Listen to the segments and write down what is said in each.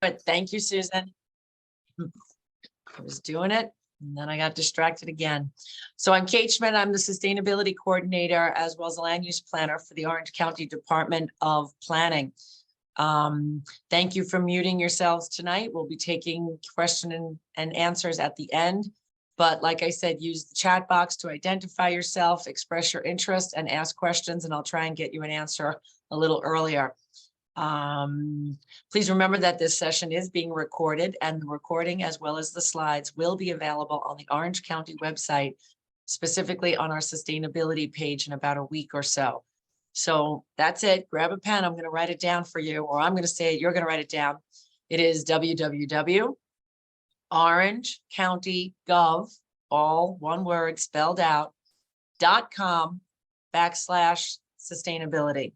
But thank you, Susan. I was doing it and then I got distracted again. So I'm Kate Schmidt. I'm the Sustainability Coordinator as well as the Land Use Planner for the Orange County Department of Planning. Thank you for muting yourselves tonight. We'll be taking question and answers at the end. But like I said, use the chat box to identify yourself, express your interest, and ask questions, and I'll try and get you an answer a little earlier. Please remember that this session is being recorded, and the recording as well as the slides will be available on the Orange County website, specifically on our sustainability page in about a week or so. So that's it. Grab a pen. I'm going to write it down for you, or I'm going to say it. You're going to write it down. It is www.orangecountygov, all one word spelled out, .com/sustainability.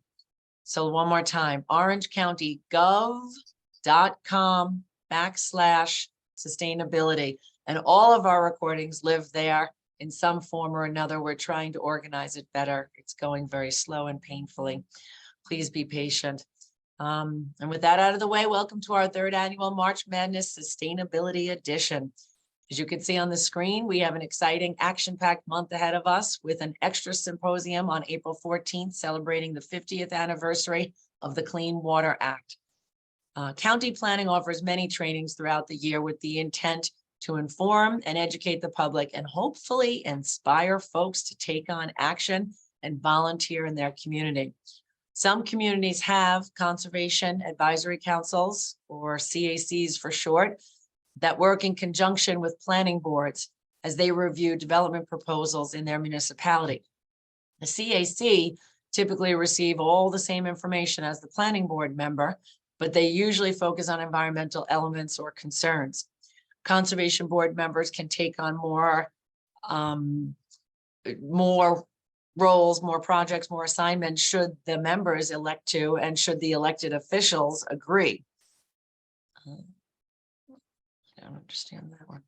So one more time, orangecountygov.com/sustainability. And all of our recordings live there in some form or another. We're trying to organize it better. It's going very slow and painfully. Please be patient. And with that out of the way, welcome to our third annual March Madness Sustainability Edition. As you can see on the screen, we have an exciting action-packed month ahead of us with an extra symposium on April 14th, celebrating the 50th anniversary of the Clean Water Act. County planning offers many trainings throughout the year with the intent to inform and educate the public and hopefully inspire folks to take on action and volunteer in their community. Some communities have conservation advisory councils, or CACs for short, that work in conjunction with planning boards as they review development proposals in their municipality. The CAC typically receive all the same information as the planning board member, but they usually focus on environmental elements or concerns. Conservation board members can take on more roles, more projects, more assignments should the members elect to, and should the elected officials agree. I don't understand that one.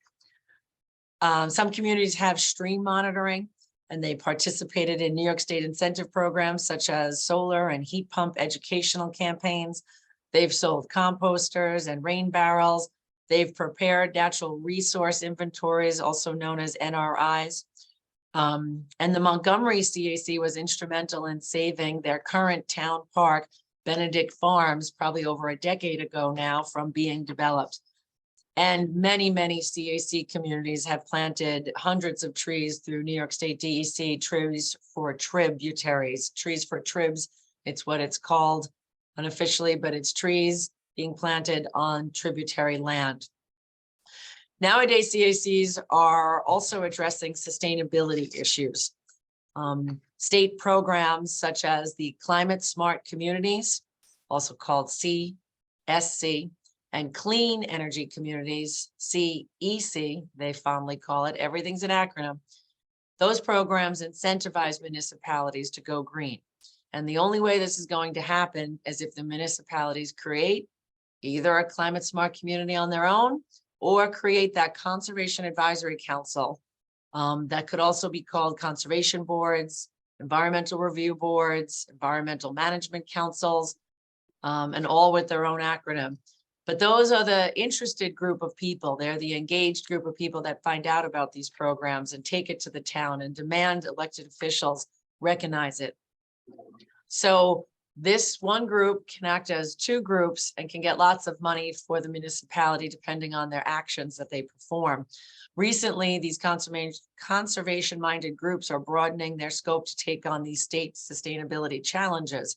Some communities have stream monitoring, and they participated in New York State incentive programs such as solar and heat pump educational campaigns. They've sold composters and rain barrels. They've prepared natural resource inventories, also known as NRIs. And the Montgomery CAC was instrumental in saving their current town park, Benedict Farms, probably over a decade ago now, from being developed. And many, many CAC communities have planted hundreds of trees through New York State DEC, trees for tributaries, trees for tribs. It's what it's called unofficially, but it's trees being planted on tributary land. Nowadays, CACs are also addressing sustainability issues. State programs such as the Climate Smart Communities, also called CSC, and Clean Energy Communities, CEC, they fondly call it, everything's an acronym. Those programs incentivize municipalities to go green. And the only way this is going to happen is if the municipalities create either a climate smart community on their own, or create that conservation advisory council that could also be called conservation boards, environmental review boards, environmental management councils, and all with their own acronym. But those are the interested group of people. They're the engaged group of people that find out about these programs and take it to the town and demand elected officials recognize it. So this one group can act as two groups and can get lots of money for the municipality depending on their actions that they perform. Recently, these conservation-minded groups are broadening their scope to take on these state sustainability challenges.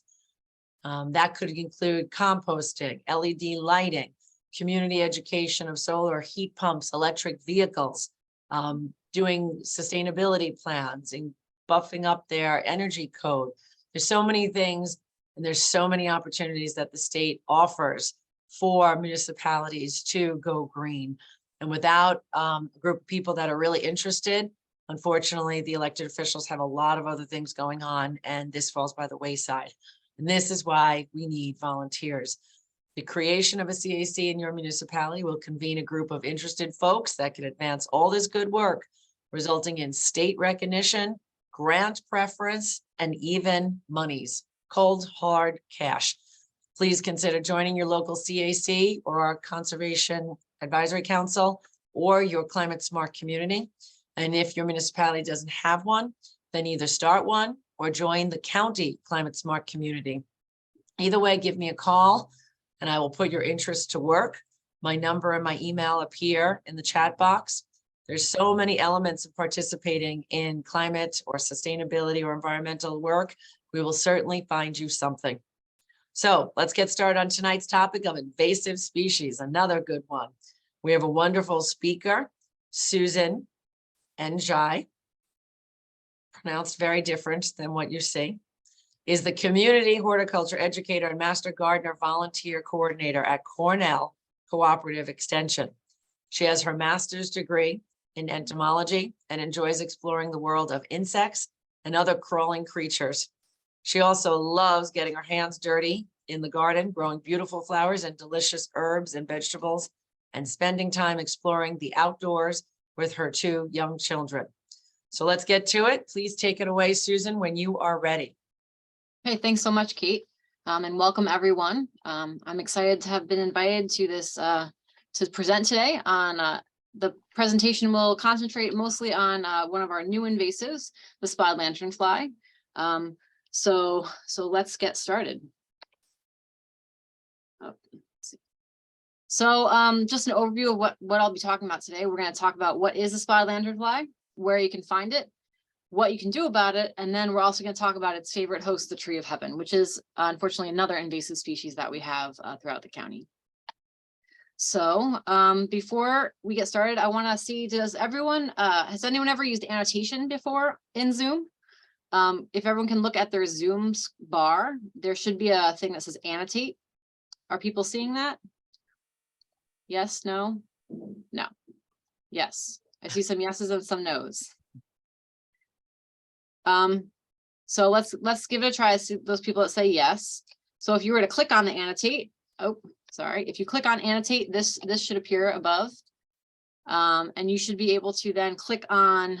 That could include composting, LED lighting, community education of solar heat pumps, electric vehicles, doing sustainability plans and buffing up their energy code. There's so many things. And there's so many opportunities that the state offers for municipalities to go green. And without a group of people that are really interested, unfortunately, the elected officials have a lot of other things going on, and this falls by the wayside. And this is why we need volunteers. The creation of a CAC in your municipality will convene a group of interested folks that can advance all this good work, resulting in state recognition, grant preference, and even monies. Cold, hard cash. Please consider joining your local CAC or our Conservation Advisory Council or your climate smart community. And if your municipality doesn't have one, then either start one or join the county climate smart community. Either way, give me a call and I will put your interest to work. My number and my email appear in the chat box. There's so many elements of participating in climate or sustainability or environmental work. We will certainly find you something. So let's get started on tonight's topic of invasive species, another good one. We have a wonderful speaker, Susan Njai, pronounced very different than what you see, is the community horticulture educator and master gardener volunteer coordinator at Cornell Cooperative Extension. She has her master's degree in entomology and enjoys exploring the world of insects and other crawling creatures. She also loves getting her hands dirty in the garden, growing beautiful flowers and delicious herbs and vegetables, and spending time exploring the outdoors with her 2 young children. So let's get to it. Please take it away, Susan, when you are ready. Hey, thanks so much, Kate, and welcome everyone. I'm excited to have been invited to this to present today on the presentation will concentrate mostly on one of our new invasives, the spotted lanternfly. So let's get started. So just an overview of what I'll be talking about today. We're going to talk about what is a spotted lanternfly, where you can find it, what you can do about it, and then we're also going to talk about its favorite host, the tree of heaven, which is unfortunately another invasive species that we have throughout the county. So before we get started, I want to see, has anyone ever used annotation before in Zoom? If everyone can look at their Zoom bar, there should be a thing that says annotate. Are people seeing that? Yes, no, no, yes. I see some yeses and some nos. So let's give it a try. I see those people that say yes. So if you were to click on the annotate, oh, sorry. If you click on annotate, this should appear above. And you should be able to then click on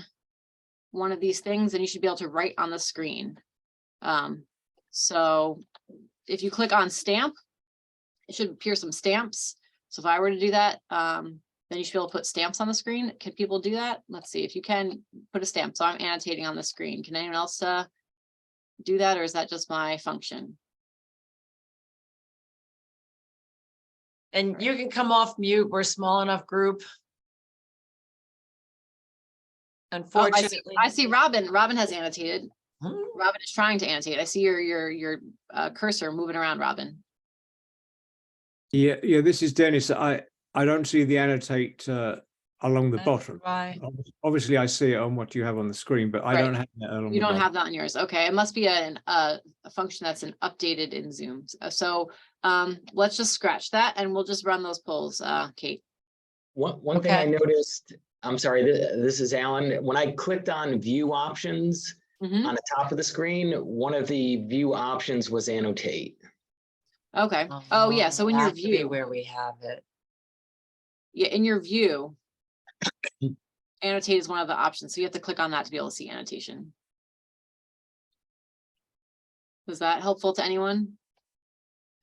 one of these things and you should be able to write on the screen. So if you click on stamp, it should appear some stamps. So if I were to do that, then you should be able to put stamps on the screen. Can people do that? Let's see if you can put a stamp. So I'm annotating on the screen. Can anyone else do that, or is that just my function? And you can come off mute. We're a small enough group. Unfortunately, I see Robin. Robin has annotated. Hmm. Robin is trying to annotate. I see your cursor moving around, Robin. Yeah, this is Dennis. I don't see the annotate along the bottom. Right. Obviously, I see it on what you have on the screen, but I don't have that along You the don't bottom. have that on yours. Okay, it must be a function that's updated in Zoom. So let's just scratch that and we'll just run those polls, Kate. One thing I noticed, I'm sorry, this is Alan. When I clicked on view options on the top of the screen, one of the view options was annotate. Okay. Oh yeah. So in your That could be view, where we have it. yeah, in your view, annotate is one of the options. So you have to click on that to be able to see annotation. Was that helpful to anyone?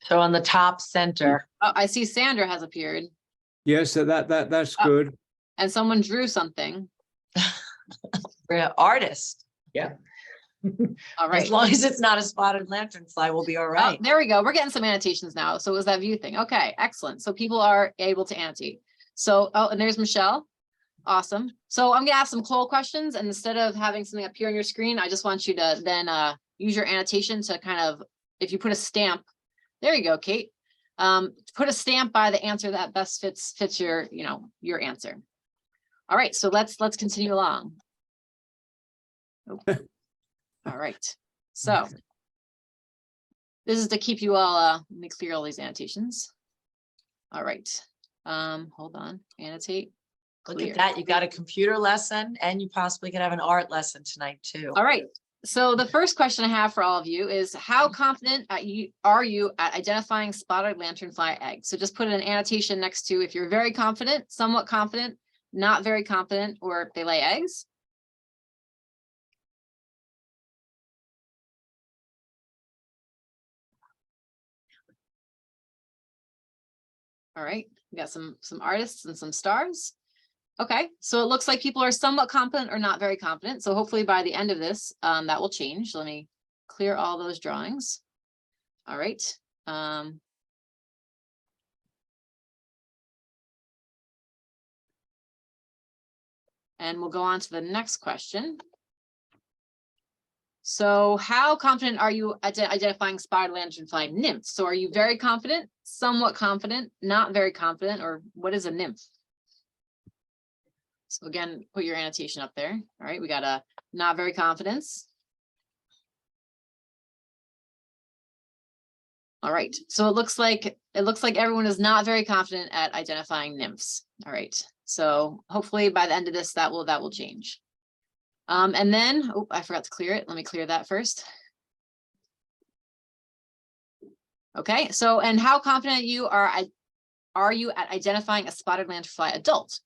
So on the top center. Oh, I see Sandra has appeared. Yes, so that's good. And someone drew something. We're an artist. Yeah. All right. As long as it's not a spotted lanternfly, we'll be all right. Oh, there we go. We're getting some annotations now. So it was that view thing. Okay, excellent. So people are able to annotate. So, oh, and there's Michelle. Awesome. So I'm gonna ask some poll questions, and instead of having something appear on your screen, I just want you to then use your annotation to kind of, if you put a stamp, there you go, Kate. Put a stamp by the answer that best fits your, your answer. All right, so let's continue along. Oh. All right, so this is to keep you all, let me clear all these annotations. All right, hold on, annotate. Look Clear. at that. You got a computer lesson and you possibly could have an art lesson tonight too. All right, so the first question I have for all of you is, how confident are you at identifying spotted lanternfly eggs? So just put an annotation next to if you're very confident, somewhat confident, not very confident, or if they lay eggs. All right, we got some artists and some stars. Okay, so it looks like people are somewhat confident or not very confident. So hopefully by the end of this, that will change. Let me clear all those drawings. All right. And we'll go on to the next question. So how confident are you at identifying spotted lanternfly nymphs? So are you very confident, somewhat confident, not very confident, or what is a nymph? So again, put your annotation up there. All right, we got a not very confidence. All right, so it looks like everyone is not very confident at identifying nymphs. All right, so hopefully by the end of this, that will change. And then, oh, I forgot to clear it. Let me clear that first. Okay, so and how confident are you at identifying a spotted lanternfly adult?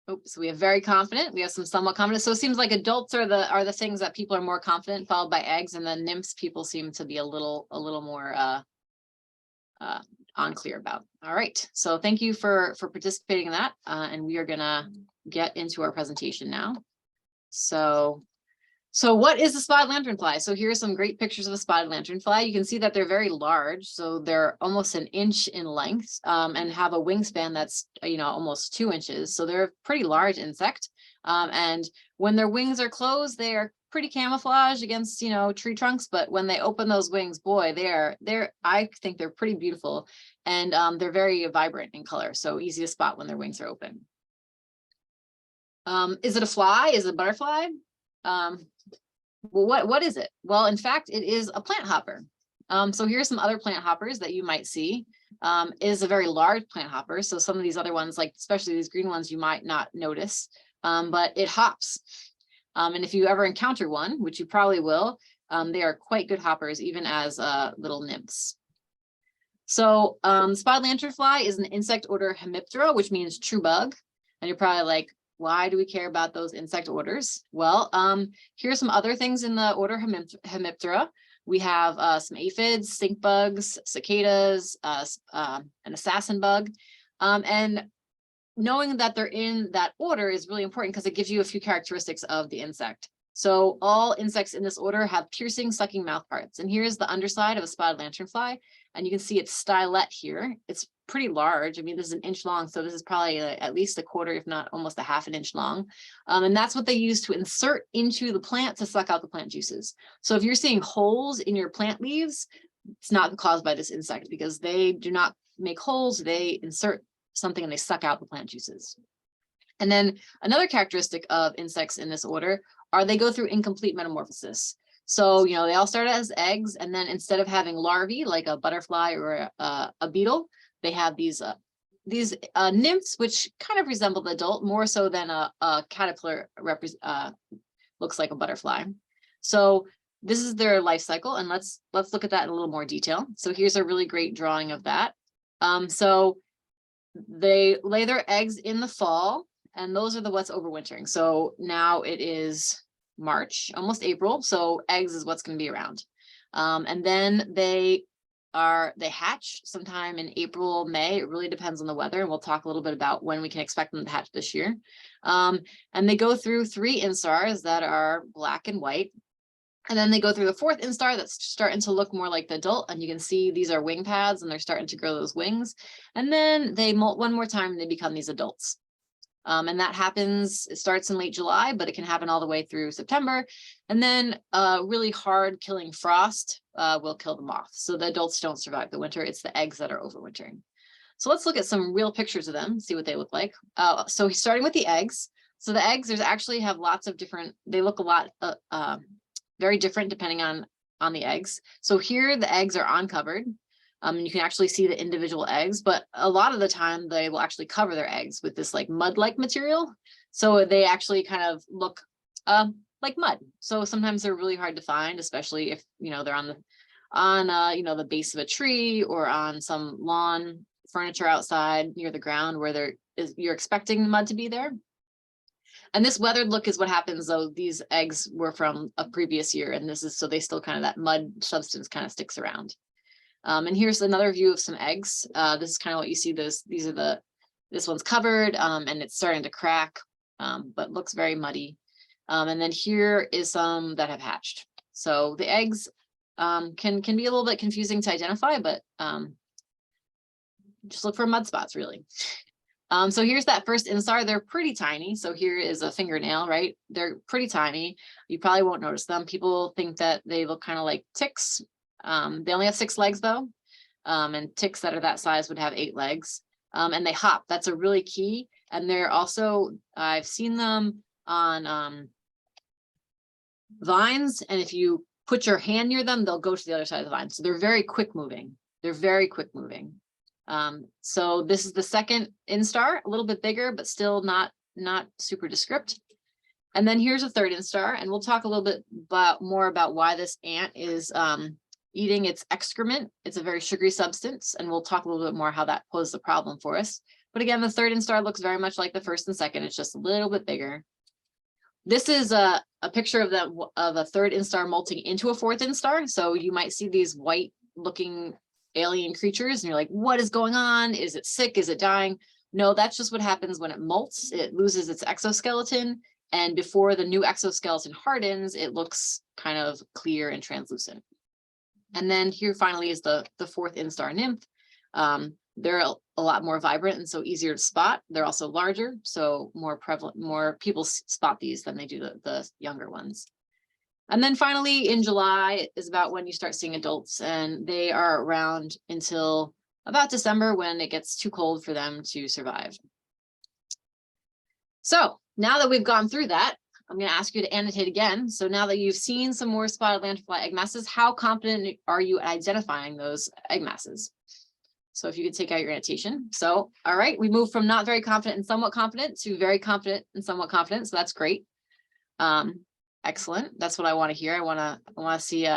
Oh, so we have very confident. We have some somewhat confident. So it seems like adults are the things that people are more confident, followed by eggs, and then nymphs people seem to be a little more unclear about. All right, so thank you for participating in that, and we are gonna get into our presentation now. So what is the spotted lanternfly? So here are some great pictures of a spotted lanternfly. You can see that they're very large, so they're almost an inch in length, and have a wingspan that's almost 2 inches. So they're a pretty large insect, and when their wings are closed, they are pretty camouflaged against tree trunks, but when they open those wings, boy, I think they're pretty beautiful, and they're very vibrant in color, so easy to spot when their wings are open. Is it a fly? Is it a butterfly? Well, what is it? Well, in fact, it is a plant hopper. So here's some other plant hoppers that you might see. Is a very large plant hopper. So some of these other ones, like especially these green ones, you might not notice, but it hops. And if you ever encounter one, which you probably will, they are quite good hoppers, even as little nymphs. So spotted lanternfly is an insect order Hemiptera, which means true bug. And you're probably like, why do we care about those insect orders? Well, here's some other things in the order Hemiptera. We have some aphids, stink bugs, cicadas, an assassin bug. And knowing that they're in that order is really important because it gives you a few characteristics of the insect. So all insects in this order have piercing, sucking mouth parts. And here's the underside of a spotted lanternfly. And you can see its stylet here. It's pretty large. I mean, this is 1 inch long. So this is probably at least a quarter, if not almost a ½ inch long. And that's what they use to insert into the plant to suck out the plant juices. So if you're seeing holes in your plant leaves, it's not caused by this insect because they do not make holes. They insert something and they suck out the plant juices. And then another characteristic of insects in this order are they go through incomplete metamorphosis. So, they all start as eggs, and then instead of having larvae like a butterfly or a beetle, they have these nymphs, which kind of resemble the adult more so than a caterpillar looks like a butterfly. So this is their life cycle, and let's look at that in a little more detail. So here's a really great drawing of that. So they lay their eggs in the fall, and those are the what's overwintering. So now it is March, almost April. So eggs is what's going to be around. And then they hatch sometime in April, May. It really depends on the weather. And we'll talk a little bit about when we can expect them to hatch this year. And they go through 3 instars that are black and white. And then they go through the 4th instar that's starting to look more like the adult. And you can see these are wing pads and they're starting to grow those wings. And then they molt one more time and they become these adults. And that happens, it starts in late July, but it can happen all the way through September. And then really hard killing frost will kill them off. So the adults don't survive the winter. It's the eggs that are overwintering. So let's look at some real pictures of them, see what they look like. So starting with the eggs. So the eggs, there's actually have lots of different, they look a lot, very different depending on the eggs. So here the eggs are uncovered. You can actually see the individual eggs, but a lot of the time they will actually cover their eggs with this like mud-like material. So they actually kind of look like mud. So sometimes they're really hard to find, especially if, they're on the base of a tree or on some lawn furniture outside near the ground where you're expecting the mud to be there. And this weathered look is what happens though. These eggs were from a previous year, and this is, so they still kind of, that mud substance kind of sticks around. And here's another view of some eggs. This is kind of what you see. These are this one's covered, and it's starting to crack, but looks very muddy. And then here is some that have hatched. So the eggs can be a little bit confusing to identify, but just look for mud spots really. So here's that first instar. They're pretty tiny. So here is a fingernail, right? They're pretty tiny. You probably won't notice them. People think that they look kind of like ticks. They only have 6 legs though. And ticks that are that size would have 8 legs. And they hop. That's a really key. And they're also, I've seen them on vines. And if you put your hand near them, they'll go to the other side of the vine. So they're very quick moving. They're very quick moving. So this is the second instar, a little bit bigger, but still not super descript. And then here's a third instar, and we'll talk a little bit more about why this ant is eating its excrement. It's a very sugary substance, and we'll talk a little bit more how that poses a problem for us. But again, the third instar looks very much like the first and second. It's just a little bit bigger. This is a picture of a third instar molting into a fourth instar. So you might see these white looking alien creatures and you're like, what is going on? Is it sick? Is it dying? No, that's just what happens when it molts. It loses its exoskeleton, and before the new exoskeleton hardens, it looks kind of clear and translucent. And then here finally is the fourth instar nymph. They're a lot more vibrant and so easier to spot. They're also larger, so more prevalent, more people spot these than they do the younger ones. And then finally in July is about when you start seeing adults, and they are around until about December when it gets too cold for them to survive. So now that we've gone through that, I'm going to ask you to annotate again. So now that you've seen some more spotted lanternfly egg masses, how confident are you at identifying those egg masses? So if you could take out your annotation. So, all right, we moved from not very confident and somewhat confident to very confident and somewhat confident. So that's great. Excellent. That's what I want to hear. I want to see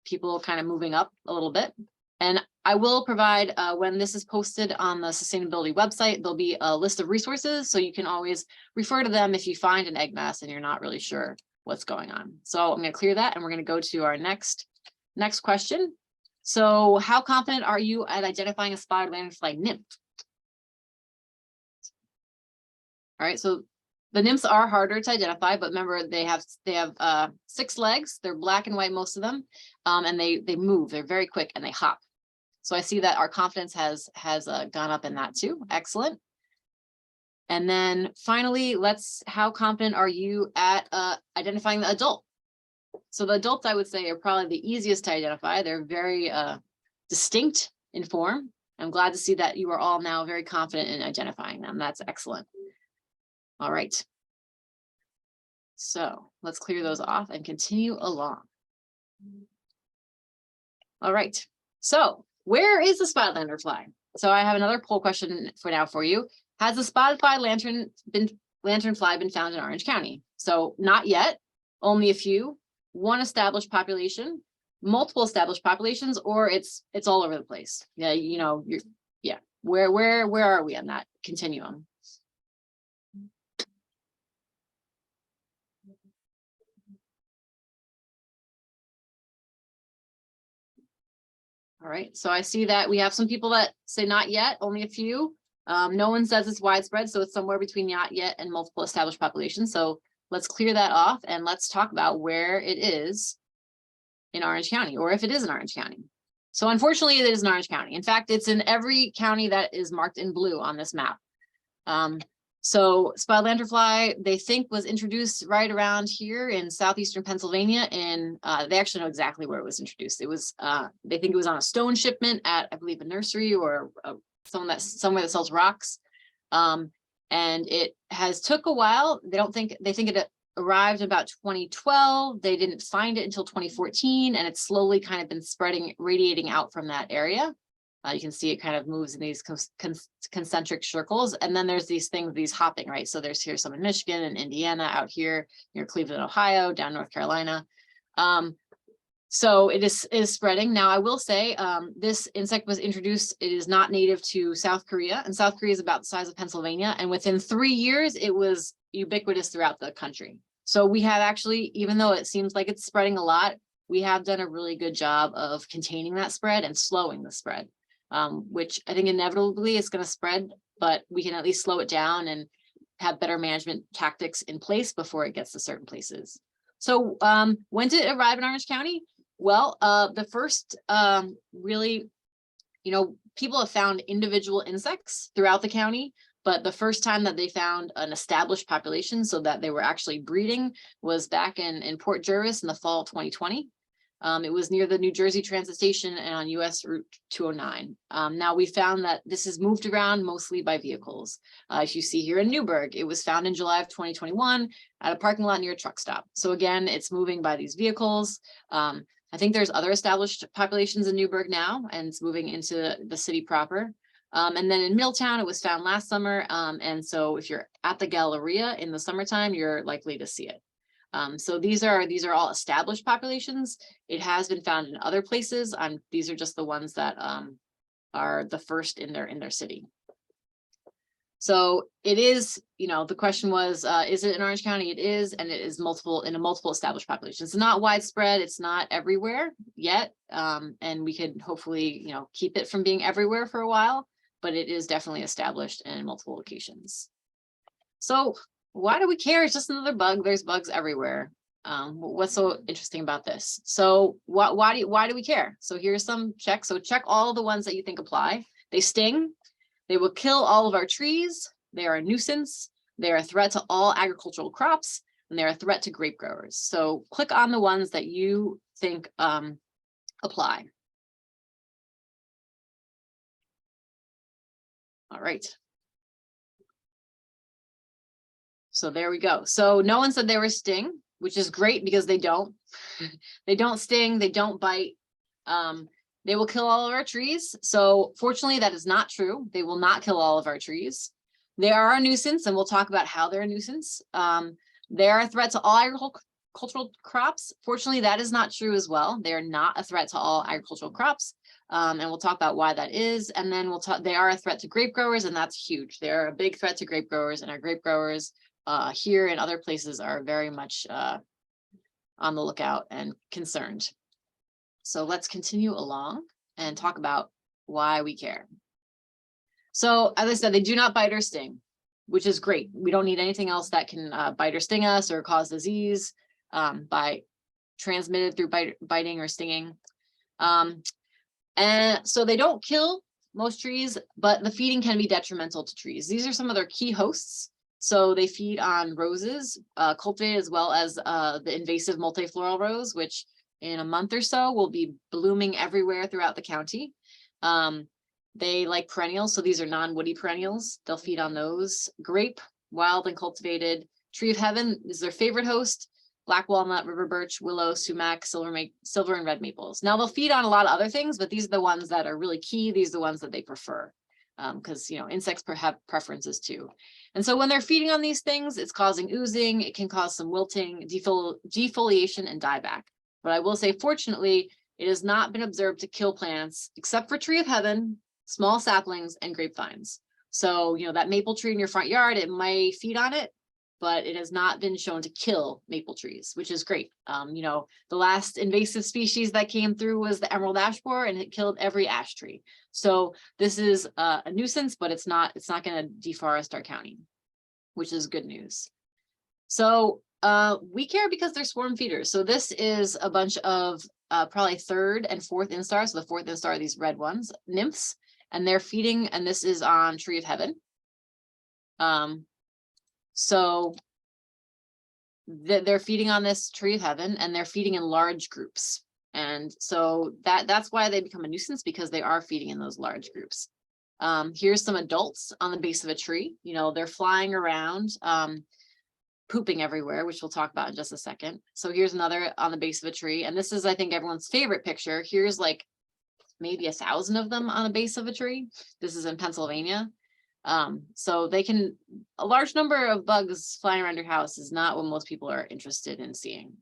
people kind of moving up a little bit. And I will provide, when this is posted on the sustainability website, there'll be a list of resources. So you can always refer to them if you find an egg mass and you're not really sure what's going on. So I'm going to clear that, and we're going to go to our next question. So how confident are you at identifying a spotted lanternfly nymph? All right, so the nymphs are harder to identify, but remember they have 6 legs. They're black and white, most of them, and they move. They're very quick and they hop. So I see that our confidence has gone up in that too. Excellent. And then finally, how confident are you at identifying the adult? So the adults, I would say, are probably the easiest to identify. They're very distinct in form. I'm glad to see that you are all now very confident in identifying them. That's excellent. All right. So let's clear those off and continue along. All right. So where is the spotted lanternfly? So I have another poll question for you. Has the spotted lanternfly been found in Orange County? So not yet, only a few. One established population, multiple established populations, or it's all over the place. Yeah, you know, where are we on that continuum? All right, so I see that we have some people that say not yet, only a few. No one says it's widespread, so it's somewhere between not yet and multiple established populations. So let's clear that off and let's talk about where it is in Orange County, or if it is in Orange County. So unfortunately, it is in Orange County. In fact, it's in every county that is marked in blue on this map. So spotted lanternfly, they think, was introduced right around here in southeastern Pennsylvania, and they actually know exactly where it was introduced. It was, they think it was on a stone shipment at, I believe, a nursery or somewhere that sells rocks. And it has took a while. They think it arrived about 2012. They didn't find it until 2014, and it's slowly kind of been radiating out from that area. You can see it kind of moves in these concentric circles. And then there's these things, these hopping, right? So here's some in Michigan and Indiana, out here near Cleveland, Ohio, down North Carolina. So it is spreading. Now, I will say this insect was introduced. It is not native to South Korea, and South Korea is about the size of Pennsylvania. And within 3 years, it was ubiquitous throughout the country. So we have actually, even though it seems like it's spreading a lot, we have done a really good job of containing that spread and slowing the spread, which I think inevitably is going to spread, but we can at least slow it down and have better management tactics in place before it gets to certain places. So when did it arrive in Orange County? Well, the first really, people have found individual insects throughout the county, but the first time that they found an established population so that they were actually breeding was back in Port Jervis in the fall of 2020. It was near the New Jersey Transit Station and on US Route 209. Now we found that this is moved around mostly by vehicles. As you see here in Newburgh, it was found in July of 2021 at a parking lot near a truck stop. So again, it's moving by these vehicles. I think there's other established populations in Newburgh now, and it's moving into the city proper. And then in Middletown, it was found last summer. And so if you're at the Galleria in the summertime, you're likely to see it. So these are all established populations. It has been found in other places. These are just the ones that are the first in their city. So it is, the question was, is it in Orange County? It is, and it is in a multiple established populations. It's not widespread. It's not everywhere yet. And we could hopefully, keep it from being everywhere for a while, but it is definitely established in multiple locations. So why do we care? It's just another bug. There's bugs everywhere. What's so interesting about this? So why do we care? So here's some checks. So check all the ones that you think apply. They sting. They will kill all of our trees. They are a nuisance. They are a threat to all agricultural crops, and they're a threat to grape growers. So click on the ones that you think apply. All right. So there we go. So no one said they were sting, which is great because they don't. They don't sting, they don't bite. They will kill all of our trees. So fortunately, that is not true. They will not kill all of our trees. They are a nuisance, and we'll talk about how they're a nuisance. They are a threat to all agricultural crops. Fortunately, that is not true as well. They are not a threat to all agricultural crops. And we'll talk about why that is. And then they are a threat to grape growers, and that's huge. They're a big threat to grape growers, and our grape growers here and other places are very much on the lookout and concerned. So let's continue along and talk about why we care. So as I said, they do not bite or sting, which is great. We don't need anything else that can bite or sting us or cause disease by transmitted through biting or stinging. And so they don't kill most trees, but the feeding can be detrimental to trees. These are some of their key hosts. So they feed on roses, cultivated, as well as the invasive multifloral rose, which in a month or so will be blooming everywhere throughout the county. They like perennials, so these are non-woody perennials. They'll feed on those. Grape, wild and cultivated. Tree of heaven is their favorite host. Black walnut, river birch, willow, sumac, silver and red maples. Now they'll feed on a lot of other things, but these are the ones that are really key. These are the ones that they prefer, because insects have preferences too. And so when they're feeding on these things, it's causing oozing. It can cause some wilting, defoliation, and dieback. But I will say, fortunately, it has not been observed to kill plants except for tree of heaven, small saplings, and grapevines. So, that maple tree in your front yard, it might feed on it, but it has not been shown to kill maple trees, which is great. The last invasive species that came through was the emerald ash borer, and it killed every ash tree. So this is a nuisance, but it's not going to deforest our county, which is good news. So we care because they're swarm feeders. So this is a bunch of probably third and fourth instars. So the fourth instar are these red ones, nymphs, and they're feeding, and this is on Tree of Heaven. So they're feeding on this Tree of Heaven, and they're feeding in large groups. And so that's why they become a nuisance, because they are feeding in those large groups. Here's some adults on the base of a tree. They're flying around, pooping everywhere, which we'll talk about in just a second. So here's another on the base of a tree. And this is, I think, everyone's favorite picture. Here's like maybe 1,000 of them on the base of a tree. This is in Pennsylvania. So a large number of bugs flying around your house is not what most people are interested in seeing.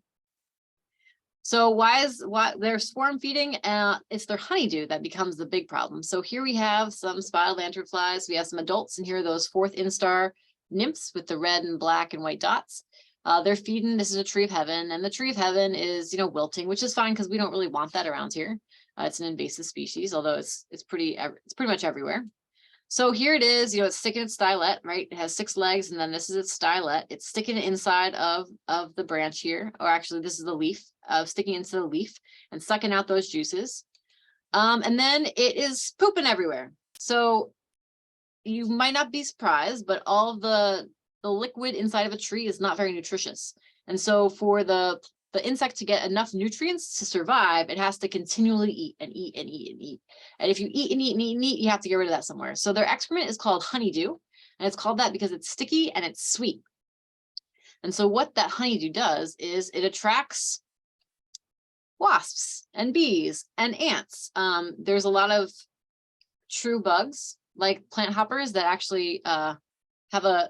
So why they're swarm feeding? It's their honeydew that becomes the big problem. So here we have some spotted lanternflies. We have some adults, and here are those fourth instar nymphs with the red and black and white dots. They're feeding, this is a tree of heaven, and the tree of heaven is, wilting, which is fine because we don't really want that around here. It's an invasive species, although it's pretty much everywhere. So here it is, it's sticking its stylet, right? It has 6 legs, and then this is its stylet. It's sticking it inside of the branch here, or actually this is the leaf, sticking into the leaf and sucking out those juices. And then it is pooping everywhere. So you might not be surprised, but all of the liquid inside of a tree is not very nutritious. And so for the insect to get enough nutrients to survive, it has to continually eat and eat and eat and eat. And if you eat and eat and eat and eat, you have to get rid of that somewhere. So their excrement is called honeydew, and it's called that because it's sticky and it's sweet. And so what that honeydew does is it attracts wasps and bees and ants. There's a lot of true bugs like plant hoppers that actually have a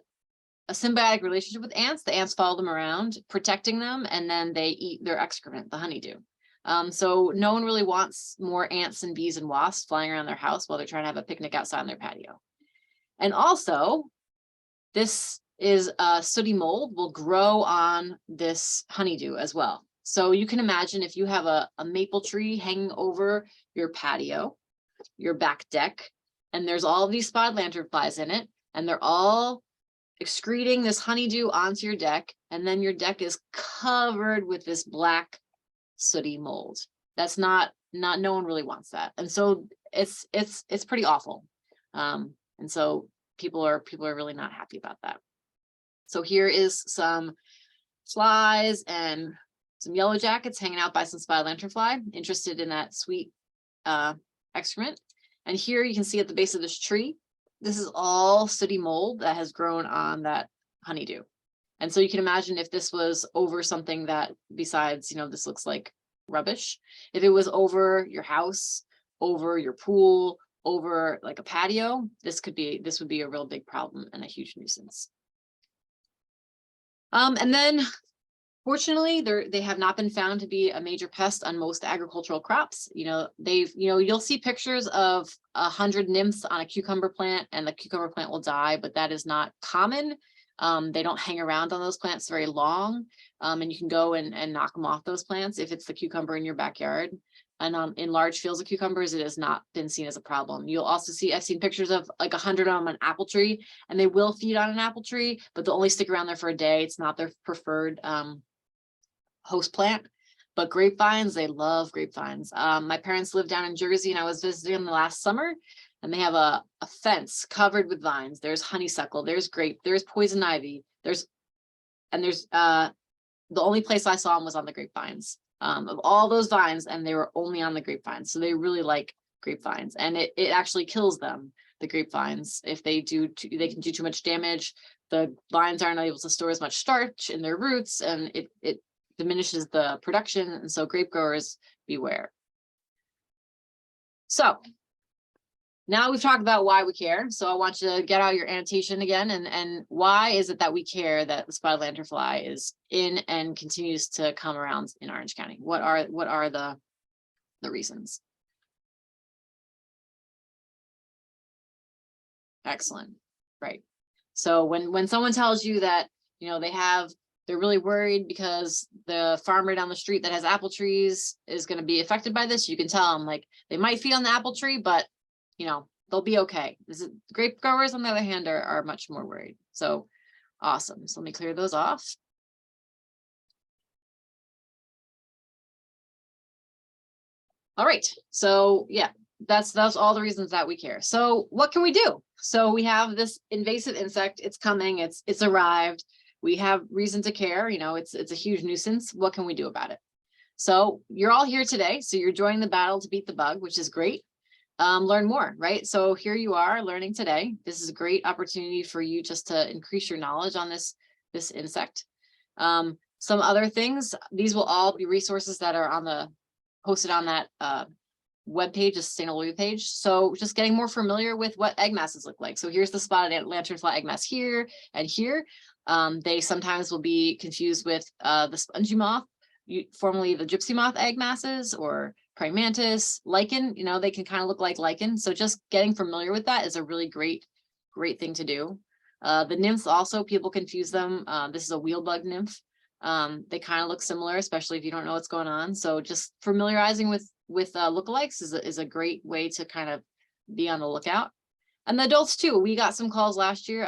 symbiotic relationship with ants. The ants follow them around, protecting them, and then they eat their excrement, the honeydew. So no one really wants more ants and bees and wasps flying around their house while they're trying to have a picnic outside on their patio. And also, this is sooty mold will grow on this honeydew as well. So you can imagine if you have a maple tree hanging over your patio, your back deck, and there's all of these spotted lanternflies in it, and they're all excreting this honeydew onto your deck, and then your deck is covered with this black sooty mold. That's not no one really wants that. And so it's pretty awful. And so people are really not happy about that. So here is some flies and some yellow jackets hanging out by some spotted lanternfly, interested in that sweet excrement. And here you can see at the base of this tree, this is all sooty mold that has grown on that honeydew. And so you can imagine if this was over something that besides, this looks like rubbish, if it was over your house, over your pool, over like a patio, this would be a real big problem and a huge nuisance. And then fortunately, they have not been found to be a major pest on most agricultural crops. You'll see pictures of 100 nymphs on a cucumber plant, and the cucumber plant will die, but that is not common. They don't hang around on those plants very long, and you can go and knock them off those plants if it's the cucumber in your backyard. And in large fields of cucumbers, it has not been seen as a problem. You'll also see, I've seen pictures of like 100 on an apple tree, and they will feed on an apple tree, but they'll only stick around there for a day. It's not their preferred host plant. But grapevines, they love grapevines. My parents live down in Jersey, and I was visiting them last summer, and they have a fence covered with vines. There's honeysuckle, there's grape, there's poison ivy, there's the only place I saw them was on the grapevines. Of all those vines, and they were only on the grapevines. So they really like grapevines, and it actually kills them, the grapevines, if they can do too much damage. The vines aren't able to store as much starch in their roots, and it diminishes the production. And so grape growers, beware. So now we've talked about why we care. So I want you to get out your annotation again, and why is it that we care that the spotted lanternfly is in and continues to come around in Orange County? What are the reasons? Excellent. Right. So when someone tells you that, they're really worried because the farmer down the street that has apple trees is going to be affected by this, you can tell them, like, they might feed on the apple tree, but they'll be okay. Grape growers, on the other hand, are much more worried. So awesome. So let me clear those off. All right. So yeah, that's all the reasons that we care. So what can we do? So we have this invasive insect. It's coming. It's arrived. We have reason to care. It's a huge nuisance. What can we do about it? So you're all here today. So you're joining the battle to beat the bug, which is great. Learn more, right? So here you are learning today. This is a great opportunity for you just to increase your knowledge on this insect. Some other things, these will all be resources that are posted on that webpage, the sustainability page. So just getting more familiar with what egg masses look like. So here's the spotted lanternfly egg mass here and here. They sometimes will be confused with the spongy moth, formerly the gypsy moth egg masses, or praying mantis, lichen. They can kind of look like lichen. So just getting familiar with that is a really great thing to do. The nymphs also, people confuse them. This is a wheel bug nymph. They kind of look similar, especially if you don't know what's going on. So just familiarizing with lookalikes is a great way to kind of be on the lookout. And the adults too. We got some calls last year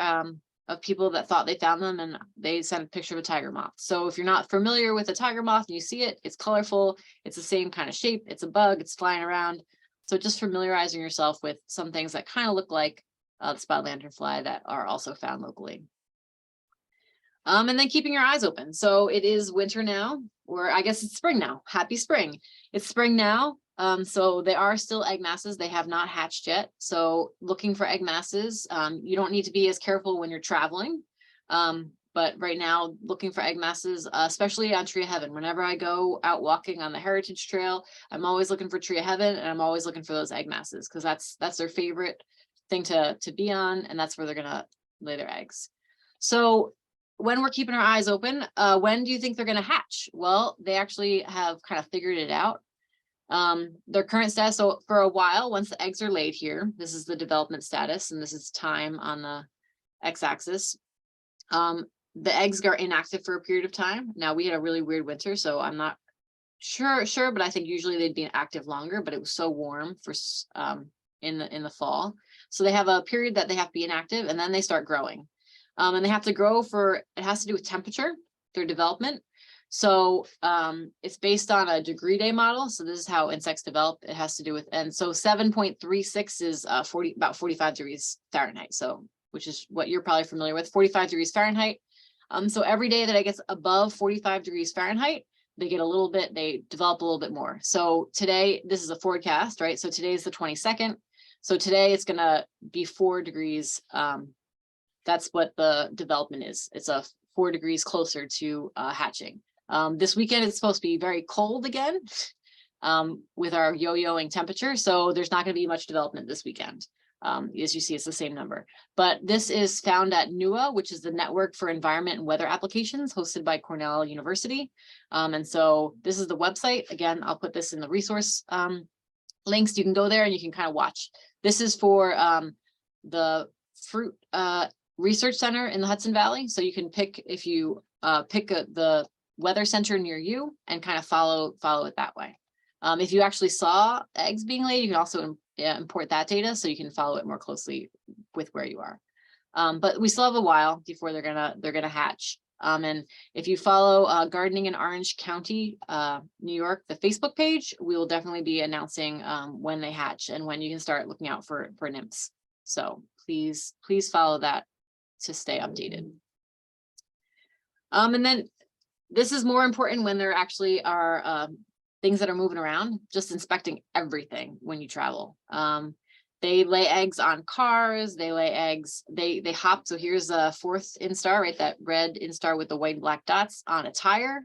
of people that thought they found them and they sent a picture of a tiger moth. So if you're not familiar with a tiger moth and you see it, it's colorful, it's the same kind of shape, it's a bug, it's flying around. So just familiarizing yourself with some things that kind of look like the spotted lanternfly that are also found locally. And then keeping your eyes open. So it is winter now, or I guess it's spring now. Happy spring. It's spring now. So they are still egg masses. They have not hatched yet. So looking for egg masses, you don't need to be as careful when you're traveling. But right now, looking for egg masses, especially on Tree of Heaven. Whenever I go out walking on the Heritage Trail, I'm always looking for Tree of Heaven, and I'm always looking for those egg masses because that's their favorite thing to be on, and that's where they're gonna lay their eggs. So when we're keeping our eyes open, when do you think they're gonna hatch? Well, they actually have kind of figured it out. Their current status, so for a while, once the eggs are laid here, this is the development status, and this is time on the x-axis. The eggs are inactive for a period of time. Now we had a really weird winter, so I'm not sure, but I think usually they'd be active longer, but it was so warm for in the fall. So they have a period that they have to be inactive, and then they start growing. And they have to grow it has to do with temperature, their development. So it's based on a degree day model. So this is how insects develop. It has to do with, and so 7.36 is about 45 degrees Fahrenheit. So, which is what you're probably familiar with, 45 degrees Fahrenheit. So every day that it gets above 45 degrees Fahrenheit, they develop a little bit more. So today, this is a forecast, right? So today is the 22nd. So today it's gonna be 4 degrees. That's what the development is. It's a 4 degrees closer to hatching. This weekend it's supposed to be very cold again with our yo-yoing temperature. So there's not gonna be much development this weekend. As you see, it's the same number, but this is found at NUA, which is the Network for Environment and Weather Applications hosted by Cornell University. And so this is the website. Again, I'll put this in the resource links. You can go there and you can kind of watch. This is for the Fruit Research Center in the Hudson Valley. So you can pick, if you pick the weather center near you and kind of follow it that way. If you actually saw eggs being laid, you can also import that data so you can follow it more closely with where you are. But we still have a while before they're gonna hatch. And if you follow Gardening in Orange County, New York, the Facebook page, we will definitely be announcing when they hatch and when you can start looking out for nymphs. So please follow that to stay updated. And then this is more important when there actually are things that are moving around, just inspecting everything when you travel. They lay eggs on cars, they lay eggs, they hop. So here's a 4th instar, right? That red instar with the white and black dots on a tire.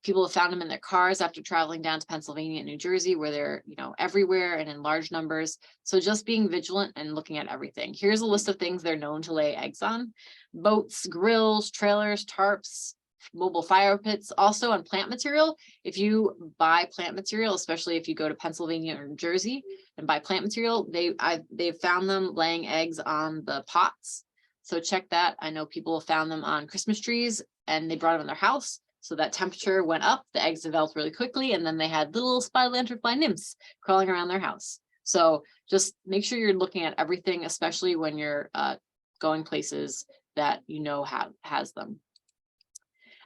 People have found them in their cars after traveling down to Pennsylvania and New Jersey, where they're, everywhere and in large numbers. So just being vigilant and looking at everything. Here's a list of things they're known to lay eggs on: boats, grills, trailers, tarps, mobile fire pits. Also on plant material. If you buy plant material, especially if you go to Pennsylvania or New Jersey and buy plant material, they've found them laying eggs on the pots. So check that. I know people have found them on Christmas trees and they brought them in their house. So that temperature went up, the eggs developed really quickly, and then they had little spotted lanternfly nymphs crawling around their house. So just make sure you're looking at everything, especially when you're going places that has them.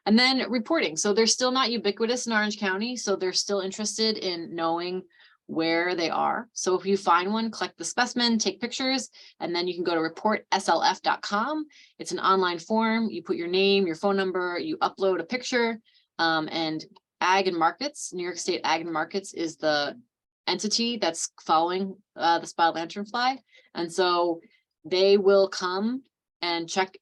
And then reporting. So they're still not ubiquitous in Orange County. So they're still interested in knowing where they are. So if you find one, collect the specimen, take pictures, and then you can go to reportslf.com. It's an online form. You put your name, your phone number, you upload a picture, and Ag and Markets, New York State Ag and Markets is the entity that's following the spotted lanternfly. And so they will come and check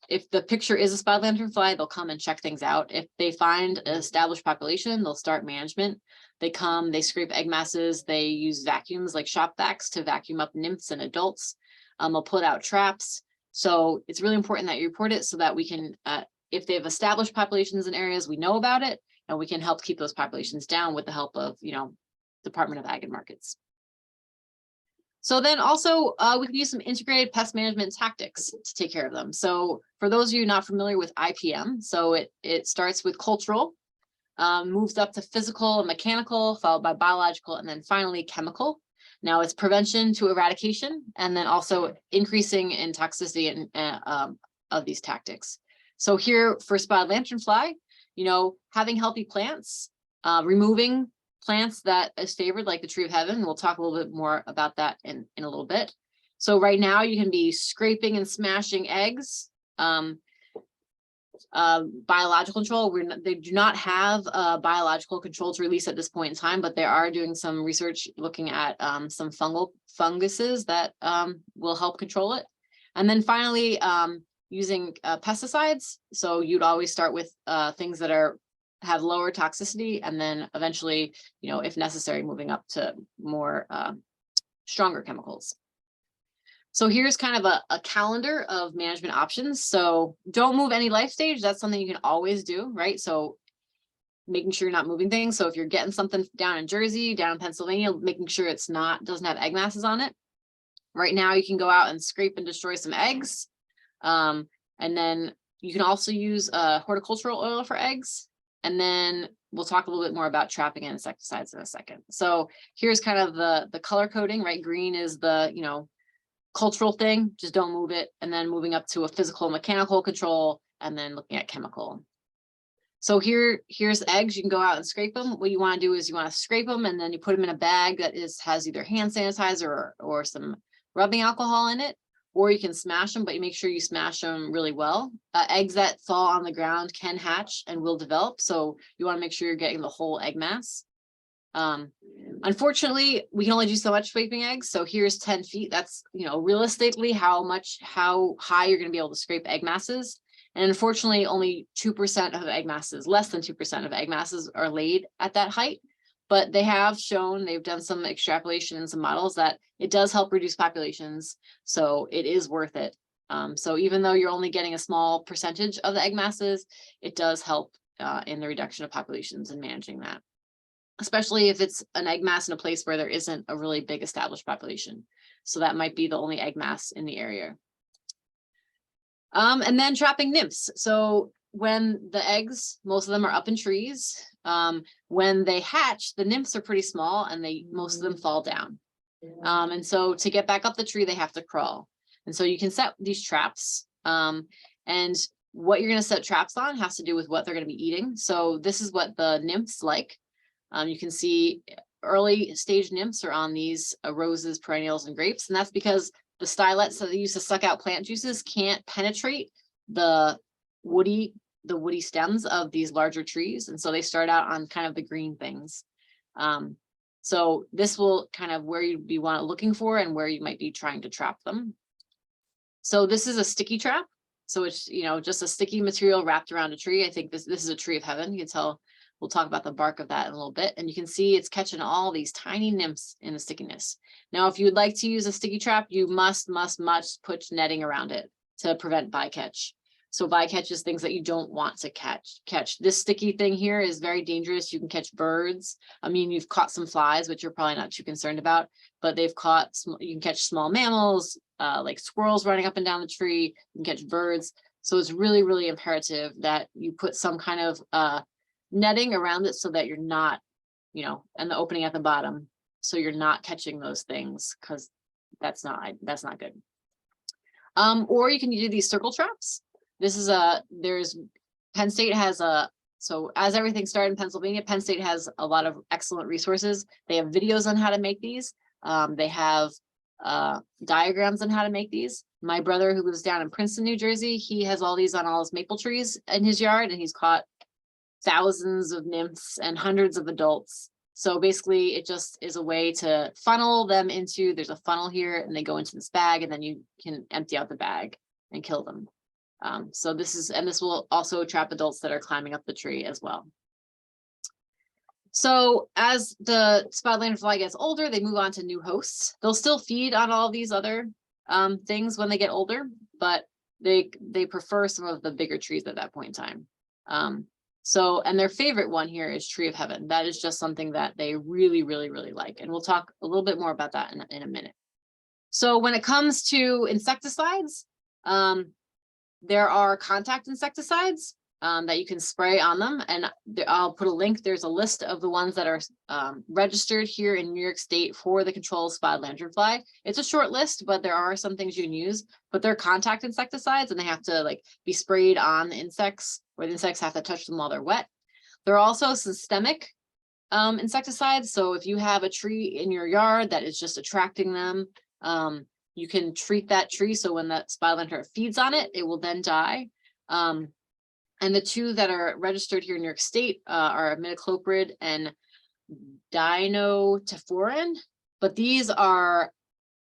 if the picture is a spotted lanternfly, they'll come and check things out. If they find an established population, they'll start management. They come, they scrape egg masses, they use vacuums like shop vacs to vacuum up nymphs and adults. They'll put out traps. So it's really important that you report it so that we can, if they have established populations in areas, we know about it, and we can help keep those populations down with the help of, Department of Ag and Markets. So then also we can use some integrated pest management tactics to take care of them. So for those of you not familiar with IPM, so it starts with cultural, moves up to physical and mechanical, followed by biological, and then finally chemical. Now it's prevention to eradication, and then also increasing in toxicity and of these tactics. So here for spotted lanternfly, you know, having healthy plants, removing plants that is favored, like the tree of heaven. We'll talk a little bit more about that in a little bit. So right now you can be scraping and smashing eggs. Biological control, they do not have biological control to release at this point in time, but they are doing some research looking at some funguses that will help control it. And then finally, using pesticides. So you'd always start with things that have lower toxicity, and then eventually, you know, if necessary, moving up to more stronger chemicals. So here's kind of a calendar of management options. So don't move any life stage. That's something you can always do, right? So making sure you're not moving things. So if you're getting something down in Jersey, down in Pennsylvania, making sure it's doesn't have egg masses on it. Right now you can go out and scrape and destroy some eggs. And then you can also use horticultural oil for eggs. And then we'll talk a little bit more about trapping and insecticides in a second. So here's kind of the color coding, right? Green is the, you know, cultural thing, just don't move it. And then moving up to a physical mechanical control, and then looking at chemical. So here's eggs. You can go out and scrape them. What you want to do is you want to scrape them, and then you put them in a bag that has either hand sanitizer or some rubbing alcohol in it, or you can smash them, but you make sure you smash them really well. Eggs that fall on the ground can hatch and will develop. So you want to make sure you're getting the whole egg mass. Unfortunately, we can only do so much scraping eggs. So here's 10 feet. That's, you know, realistically how high you're going to be able to scrape egg masses. And unfortunately, only 2% of egg masses, less than 2% of egg masses are laid at that height. But they have shown, they've done some extrapolation and some models that it does help reduce populations. So it is worth it. So even though you're only getting a small percentage of the egg masses, it does help in the reduction of populations and managing that. Especially if it's an egg mass in a place where there isn't a really big established population. So that might be the only egg mass in the area. And then trapping nymphs. So when the eggs, most of them are up in trees. When they hatch, the nymphs are pretty small and most of them fall down. And so to get back up the tree, they have to crawl. And so you can set these traps. And what you're going to set traps on has to do with what they're going to be eating. So this is what the nymphs like. You can see early stage nymphs are on these roses, perennials, and grapes. And that's because the stylets that they use to suck out plant juices can't penetrate the woody stems of these larger trees. And so they start out on kind of the green things. So this will kind of where you'd be looking for and where you might be trying to trap them. So this is a sticky trap. So it's, you know, just a sticky material wrapped around a tree. I think this is a tree of heaven. You can tell. We'll talk about the bark of that in a little bit. And you can see it's catching all these tiny nymphs in the stickiness. Now, if you would like to use a sticky trap, you must put netting around it to prevent bycatch. So bycatch is things that you don't want to catch. This sticky thing here is very dangerous. You can catch birds. I mean, you've caught some flies, which you're probably not too concerned about, but you can catch small mammals, like squirrels running up and down the tree. You can catch birds. So it's really, really imperative that you put some kind of netting around it so that you're not, you know, and the opening at the bottom, so you're not catching those things, because that's not good. Or you can do these circle traps. This is Penn State has so as everything started in Pennsylvania, Penn State has a lot of excellent resources. They have videos on how to make these. They have diagrams on how to make these. My brother, who lives down in Princeton, New Jersey, he has all these on all his maple trees in his yard, and he's caught thousands of nymphs and hundreds of adults. So basically it just is a way to funnel them into, there's a funnel here, and they go into this bag, and then you can empty out the bag and kill them. So this will also trap adults that are climbing up the tree as well. So as the spotted lanternfly gets older, they move on to new hosts. They'll still feed on all these other things when they get older, but they prefer some of the bigger trees at that point in time. And their favorite one here is Tree of Heaven. That is just something that they really, really, really like. And we'll talk a little bit more about that in a minute. So when it comes to insecticides, there are contact insecticides that you can spray on them. And I'll put a link. There's a list of the ones that are registered here in New York State for the control of spotted lanternfly. It's a short list, but there are some things you can use, but they're contact insecticides and they have to like be sprayed on the insects, or the insects have to touch them while they're wet. There are also systemic insecticides. So if you have a tree in your yard that is just attracting them, you can treat that tree. So when the spotted lantern feeds on it, it will then die. And the two that are registered here in New York State are imidacloprid and dinotefuran, but these are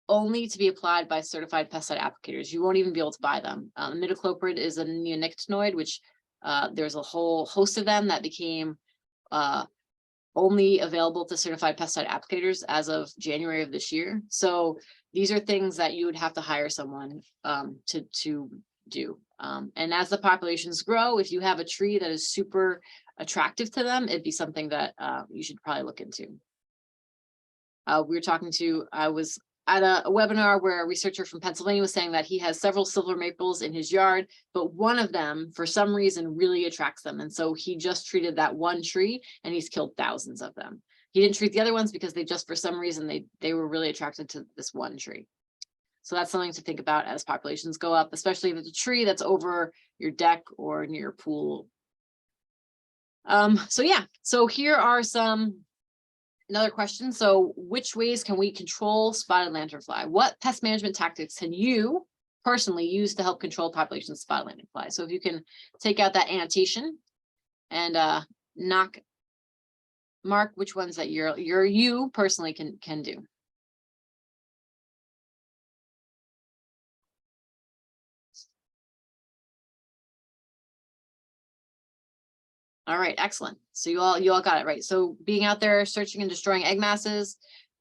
only to be applied by certified pesticide applicators. You won't even be able to buy them. Imidacloprid is a neonicotinoid, which there's a whole host of them that became only available to certified pesticide applicators as of January of this year. So these are things that you would have to hire someone to do. And as the populations grow, if you have a tree that is super attractive to them, it'd be something that you should probably look into. I was at a webinar where a researcher from Pennsylvania was saying that he has several silver maples in his yard, but one of them for some reason really attracts them. And so he just treated that one tree and he's killed thousands of them. He didn't treat the other ones because they just, for some reason, they were really attracted to this one tree. So that's something to think about as populations go up, especially if it's a tree that's over your deck or near your pool. So yeah, so here are another question. So which ways can we control spotted lanternfly? What pest management tactics can you personally use to help control populations of spotted lanternfly? So if you can take out that annotation and mark which ones that you personally can do. All right, excellent. So you all got it right. So being out there searching and destroying egg masses,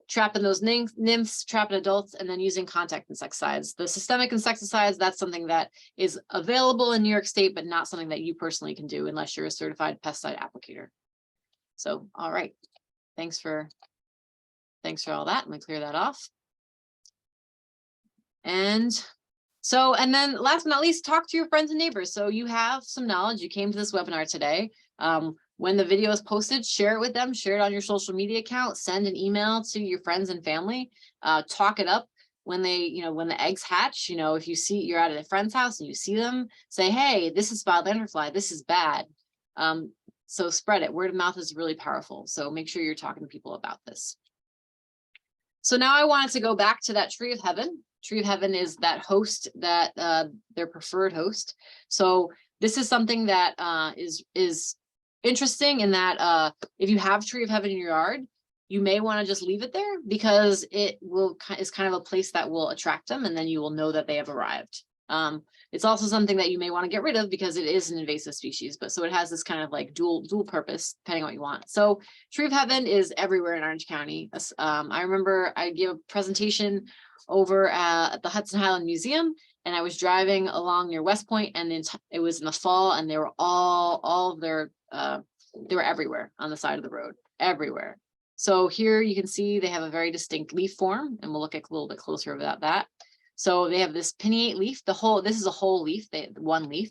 trapping those nymphs, trapping adults, and then using contact insecticides. The systemic insecticides, that's something that is available in New York State, but not something that you personally can do unless you're a certified pesticide applicator. So, all right. Thanks for all that. Let me clear that off. And then last but not least, talk to your friends and neighbors. So you have some knowledge, you came to this webinar today. When the video is posted, share it with them, share it on your social media account, send an email to your friends and family, talk it up when when the eggs hatch, if you're at a friend's house and you see them, say, hey, this is spotted lanternfly, this is bad. So spread it. Word of mouth is really powerful. So make sure you're talking to people about this. So now I wanted to go back to that tree of heaven. Tree of heaven is that host that their preferred host. So this is something that is interesting in that if you have tree of heaven in your yard, you may want to just leave it there because is kind of a place that will attract them, and then you will know that they have arrived. It's also something that you may want to get rid of because it is an invasive species, but so it has this kind of like dual purpose depending on what you want. So tree of heaven is everywhere in Orange County. I remember I gave a presentation over at the Hudson Highland Museum, and I was driving along near West Point, and it was in the fall, and they were they were everywhere on the side of the road, everywhere. So here you can see they have a very distinct leaf form, and we'll look at a little bit closer about that. So they have this pinnate leaf. This is a whole leaf, one leaf.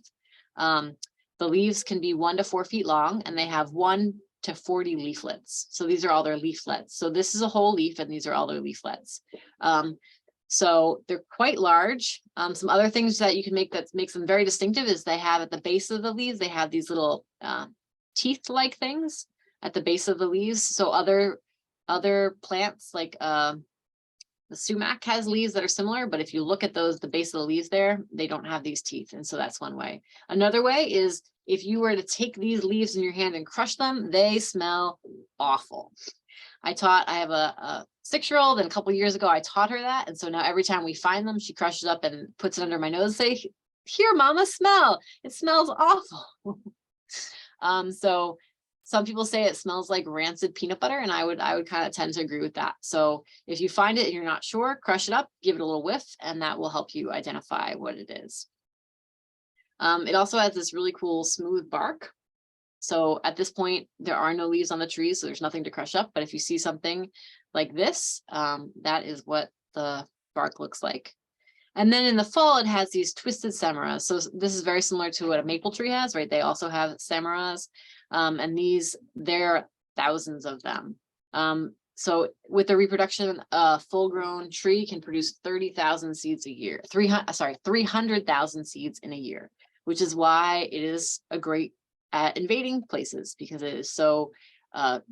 The leaves can be 1 to 4 feet long, and they have 1 to 40 leaflets. So these are all their leaflets. So this is a whole leaf, and these are all their leaflets. So they're quite large. Some other things that you can make that makes them very distinctive is they have at the base of the leaves, they have these little teeth-like things at the base of the leaves. So other plants like the sumac has leaves that are similar, but if you look at the base of the leaves there, they don't have these teeth. And so that's one way. Another way is if you were to take these leaves in your hand and crush them, they smell awful. I have a 6-year-old, and a couple of years ago, I taught her that. And so now every time we find them, she crushes up and puts it under my nose and say, here, mama, smell. It smells awful. So some people say it smells like rancid peanut butter, and I would kind of tend to agree with that. So if you find it and you're not sure, crush it up, give it a little whiff, and that will help you identify what it is. It also has this really cool smooth bark. So at this point, there are no leaves on the tree, so there's nothing to crush up. But if you see something like this, that is what the bark looks like. And then in the fall, it has these twisted samaras. So this is very similar to what a maple tree has, right? They also have samaras. And there are thousands of them. So with the reproduction, a full-grown tree can produce 30,000 seeds a year, 300,000 seeds in a year, which is why it is a great at invading places, because it is so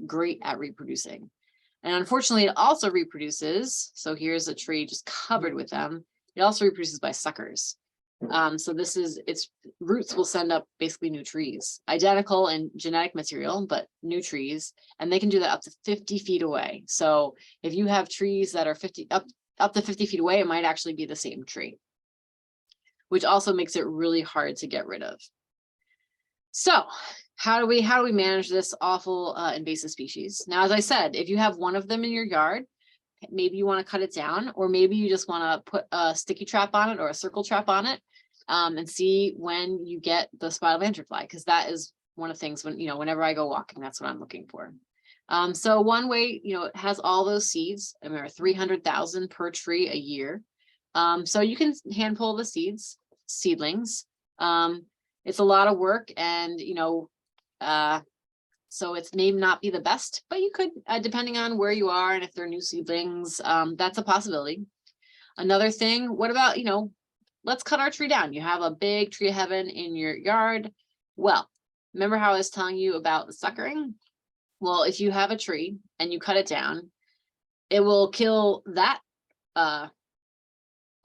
great at reproducing. And unfortunately, it also reproduces. So here's a tree just covered with them. It also reproduces by suckers. So its roots will send up basically new trees, identical in genetic material, but new trees, and they can do that up to 50 feet away. So if you have trees that are up to 50 feet away, it might actually be the same tree, which also makes it really hard to get rid of. So how do we manage this awful invasive species? Now, as I said, if you have one of them in your yard, maybe you want to cut it down, or maybe you just want to put a sticky trap on it or a circle trap on it, and see when you get the spotted lanternfly, because that is one of the things whenever I go walking, that's what I'm looking for. So one way, it has all those seeds, and there are 300,000 per tree a year. So you can hand pull the seedlings. It's a lot of work, and so it's may not be the best, but you could, depending on where you are and if they're new seedlings, that's a possibility. Another thing, what about, let's cut our tree down. You have a big tree of heaven in your yard. Well, remember how I was telling you about the suckering? Well, if you have a tree and you cut it down, it will kill that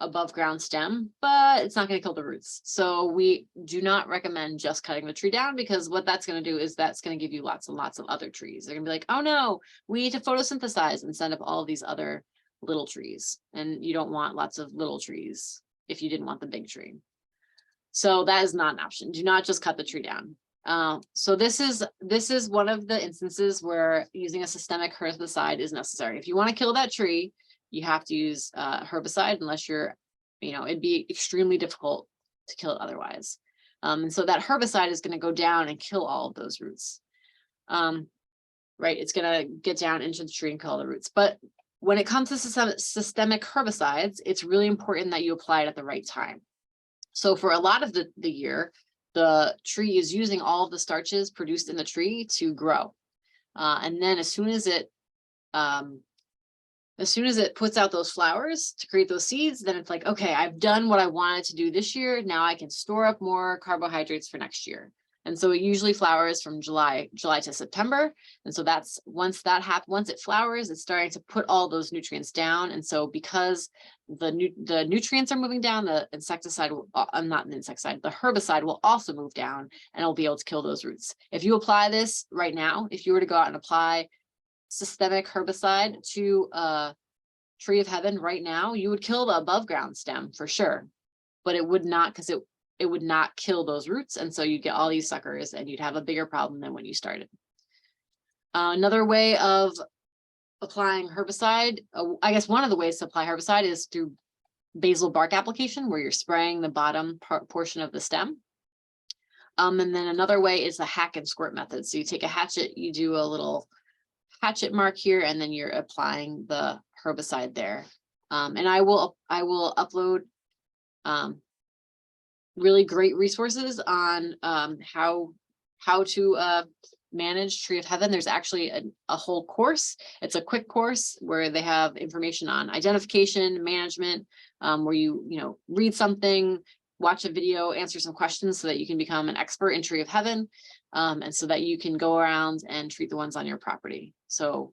above ground stem, but it's not going to kill the roots. So we do not recommend just cutting the tree down, because what that's going to do is that's going to give you lots and lots of other trees. They're going to be like, oh no, we need to photosynthesize and send up all these other little trees. And you don't want lots of little trees if you didn't want the big tree. So that is not an option. Do not just cut the tree down. So this is one of the instances where using a systemic herbicide is necessary. If you want to kill that tree, you have to use herbicide, unless you're, it'd be extremely difficult to kill it otherwise. And so that herbicide is going to go down and kill all of those roots. Right, it's going to get down into the tree and kill all the roots. But when it comes to systemic herbicides, it's really important that you apply it at the right time. So for a lot of the year, the tree is using all of the starches produced in the tree to grow. And then as soon as it puts out those flowers to create those seeds, then it's like, okay, I've done what I wanted to do this year. Now I can store up more carbohydrates for next year. And so it usually flowers from July to September. And so that's once it flowers, it's starting to put all those nutrients down. And so because the nutrients are moving down, the herbicide will also move down, and it'll be able to kill those roots. If you apply this right now, if you were to go out and apply systemic herbicide to a tree of heaven right now, you would kill the above ground stem for sure, but it would not, because it would not kill those roots. And so you'd get all these suckers, and you'd have a bigger problem than when you started. Another way of applying herbicide, I guess one of the ways to apply herbicide is through basal bark application, where you're spraying the bottom portion of the stem. And then another way is the hack and squirt method. So you take a hatchet, you do a little hatchet mark here, and then you're applying the herbicide there. And I will upload really great resources on how to manage Tree of Heaven. There's actually a whole course. It's a quick course where they have information on identification, management, where you read something, watch a video, answer some questions so that you can become an expert in Tree of Heaven, and so that you can go around and treat the ones on your property. So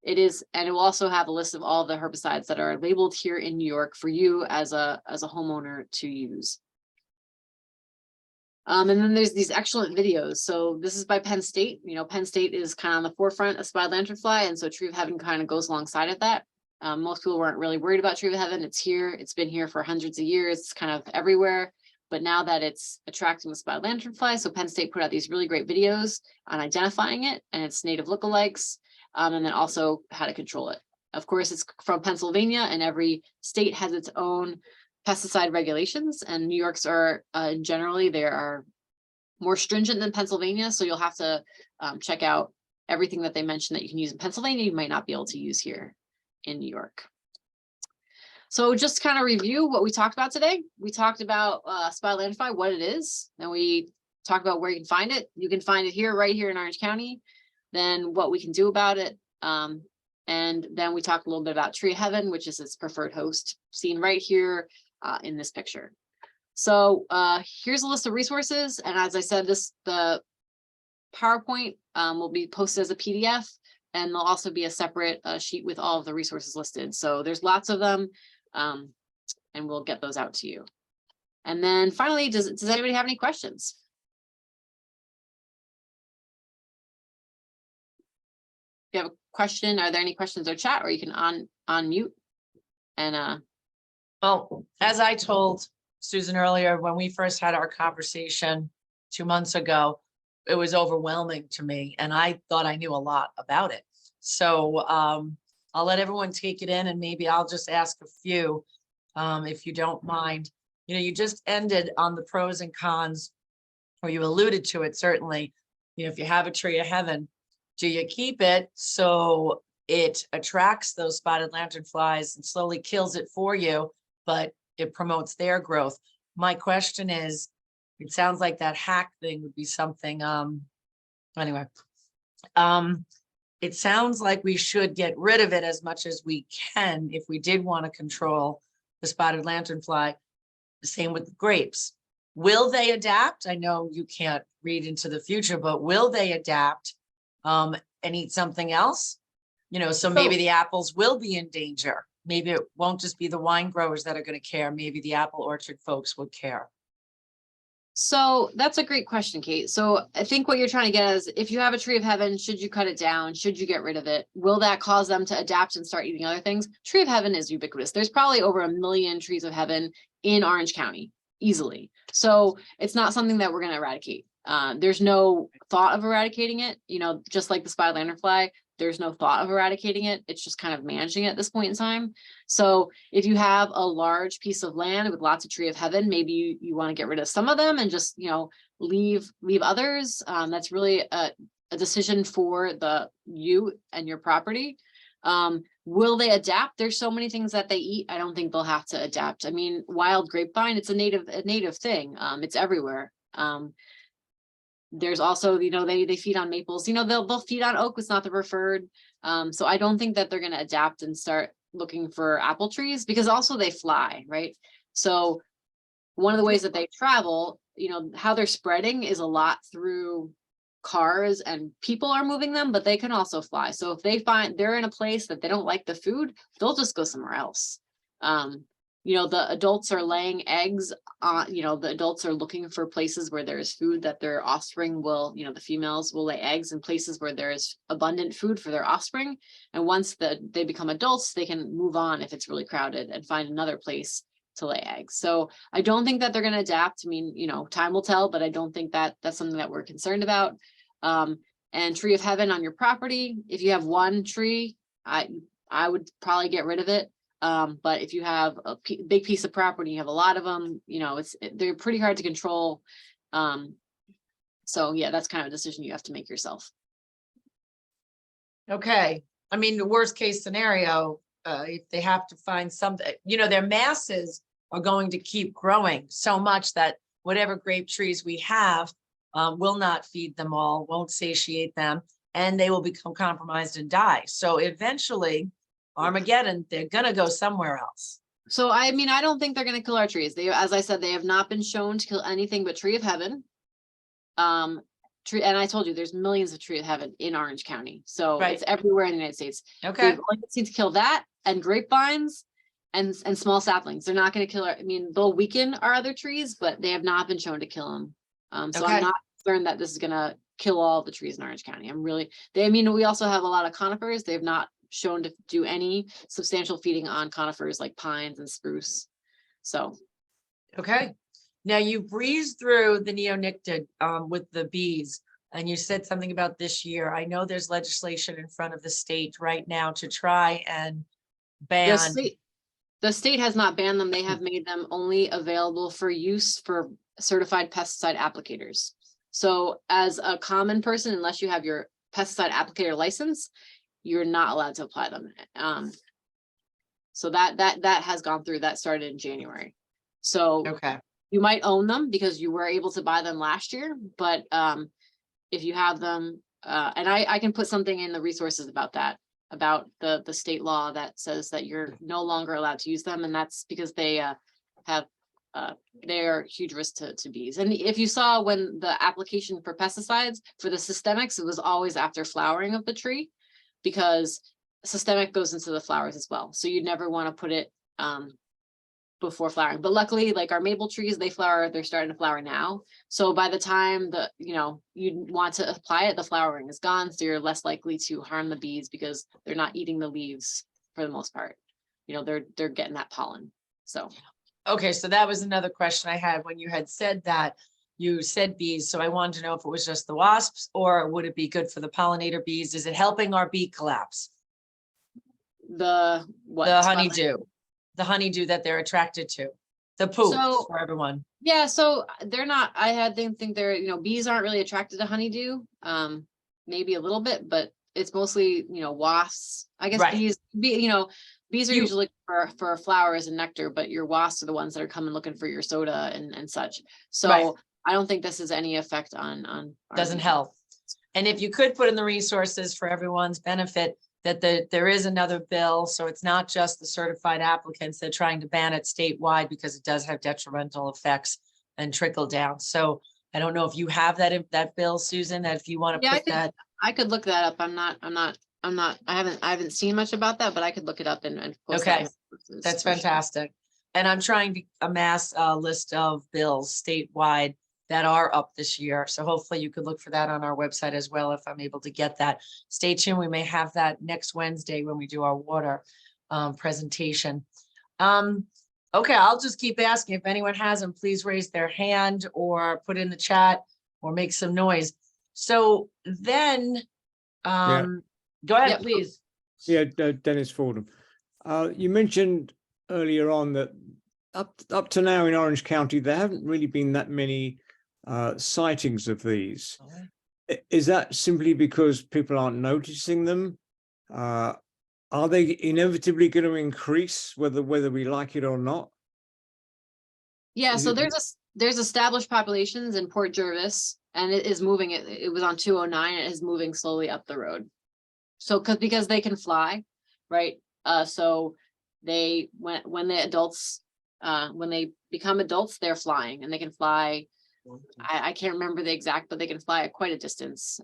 it is, and it will also have a list of all the herbicides that are labeled here in New York for you as a homeowner to use. And then there's these excellent videos. So this is by Penn State. Penn State is kind of on the forefront of spotted lanternfly, and so Tree of Heaven kind of goes alongside of that. Most people weren't really worried about Tree of Heaven. It's here. It's been here for hundreds of years. It's kind of everywhere. But now that it's attracting the spotted lanternfly, so Penn State put out these really great videos on identifying it and its native lookalikes, and then also how to control it. Of course, it's from Pennsylvania, and every state has its own pesticide regulations, and New York's are generally, they are more stringent than Pennsylvania. So you'll have to check out everything that they mentioned that you can use in Pennsylvania, you might not be able to use here in New York. So just kind of review what we talked about today. We talked about spotted lanternfly, what it is, and we talked about where you can find it. You can find it here, right here in Orange County. Then what we can do about it. And then we talked a little bit about Tree of Heaven, which is its preferred host, seen right here in this picture. So here's a list of resources. And as I said, the PowerPoint will be posted as a PDF, and there'll also be a separate sheet with all of the resources listed. So there's lots of them, and we'll get those out to you. And then finally, does anybody have any questions? If you have a question, are there any questions or chat, or you can unmute and Well, as I told Susan earlier, when we first had our conversation 2 months ago, it was overwhelming to me, and I thought I knew a lot about it. So I'll let everyone take it in, and maybe I'll just ask a few, if you don't mind. You know, you just ended on the pros and cons, or you alluded to it, certainly. You know, if you have a tree of heaven, do you keep it so it attracts those spotted lanternflies and slowly kills it for you, but it promotes their growth? My question is, it sounds like that hack thing would be something, anyway. It sounds like we should get rid of it as much as we can if we did want to control the spotted lanternfly. The same with the grapes. Will they adapt? I know you can't read into the future, but will they adapt and eat something else? You know, so maybe the apples will be in danger. Maybe it won't just be the wine growers that are going to care. Maybe the apple orchard folks would care. So that's a great question, Kate. So I think what you're trying to get is, if you have a tree of heaven, should you cut it down? Should you get rid of it? Will that cause them to adapt and start eating other things? Tree of heaven is ubiquitous. There's probably over 1 million trees of heaven in Orange County, easily. So it's not something that we're going to eradicate. There's no thought of eradicating it. You know, just like the spotted lanternfly, there's no thought of eradicating it. It's just kind of managing it at this point in time. So if you have a large piece of land with lots of tree of heaven, maybe you want to get rid of some of them and just, you know, leave others. That's really a decision for you and your property. Will they adapt? There's so many things that they eat. I don't think they'll have to adapt. I mean, wild grapevine, it's a native thing. It's everywhere. There's also, you know, they feed on maples, you know, they'll feed on oak. It's not the preferred. So I don't think that they're going to adapt and start looking for apple trees, because also they fly, right? So one of the ways that they travel, you know, how they're spreading is a lot through cars, and people are moving them, but they can also fly. So if they find they're in a place that they don't like the food, they'll just go somewhere else. You know, the adults are laying eggs you know, the adults are looking for places where there's food that their offspring will, you know, the females will lay eggs in places where there's abundant food for their offspring. And once they become adults, they can move on if it's really crowded and find another place to lay eggs. So I don't think that they're going to adapt. I mean, you know, time will tell, but I don't think that that's something that we're concerned about. And tree of heaven on your property, if you have one tree, I would probably get rid of it. But if you have a big piece of property, you have a lot of them, you know, they're pretty hard to control. So yeah, that's kind of a decision you have to make yourself. Okay. I mean, the worst case scenario, if they have to find something, you know, their masses are going to keep growing so much that whatever grape trees we have will not feed them all, won't satiate them, and they will become compromised and die. So eventually, Armageddon, they're gonna go somewhere else. So I mean, I don't think they're going to kill our trees. They, as I said, they have not been shown to kill anything but tree of heaven. And I told you there's millions of tree of heaven in Orange County, so Right. It's everywhere in the United States. Okay. They're going to kill that and grapevines and small saplings. They're not going to kill I mean, they'll weaken our other trees, but they have not been shown to kill them. So Okay. I'm not concerned that this is going to kill all the trees in Orange County. I mean, we also have a lot of conifers. They have not shown to do any substantial feeding on conifers like pines and spruce. So. Okay. Now you breezed through the neonicotid with the bees, and you said something about this year. I know there's legislation in front of the state right now to try and ban. The state has not banned them. They have made them only available for use for certified pesticide applicators. So as a common person, unless you have your pesticide applicator license, you're not allowed to apply them. So that has gone through, that started in January. So Okay, you might own them because you were able to buy them last year, but if you have them, and I can put something in the resources about that, about the state law that says that you're no longer allowed to use them, and that's because they they are huge risk to bees. And if you saw when the application for pesticides for the systemics, it was always after flowering of the tree, because systemic goes into the flowers as well. So you'd never want to put it before flowering. But luckily, like our maple trees, they flower, they're starting to flower now. So by the time you want to apply it, the flowering is gone. So you're less likely to harm the bees because they're not eating the leaves for the most part. They're getting that pollen. So okay, so that was another question I had when you had said that. You said bees, so I wanted to know if it was just the wasps or would it be good for the pollinator bees? Is it helping our bee collapse? the honeydew that they're attracted to, the poop So- for everyone. Yeah, so they're not, didn't think they're, bees aren't really attracted to honeydew. Maybe a little bit, but it's mostly, wasps. I guess Right. bees are You- usually for flowers and nectar, but your wasps are the ones that are coming looking for your soda and such. So Right. I don't think this has any effect on our Doesn't bees. help. And if you could put in the resources for everyone's benefit, that there is another bill, so it's not just the certified applicants. They're trying to ban it statewide because it does have detrimental effects and trickle down. So I don't know if you have that bill, Susan, that if you want to Yeah, put that. I could look that up. I haven't seen much about that, but I could look it up and post that in Okay, the resources That's for sure. fantastic. And I'm trying to amass a list of bills statewide that are up this year. So hopefully you could look for that on our website as well, if I'm able to get that. Stay tuned. We may have that next Wednesday when we do our water presentation. Okay, I'll just keep asking. If anyone has them, please raise their hand or put in the chat or make some noise. So then, go ahead, Yep. please. Yeah, Dennis Fordham. You mentioned earlier on that up to now in Orange County, there haven't really been that many sightings of these. Is that simply because people aren't noticing them? Are they inevitably going to increase whether we like it or not? Yeah, Is so it- there's established populations in Port Jervis, and it is moving. It was on 209. It is moving slowly up the road. So because they can fly, right? So they when the adults when they become adults, they're flying and they can fly. I can't remember the exact, but they can fly quite a distance.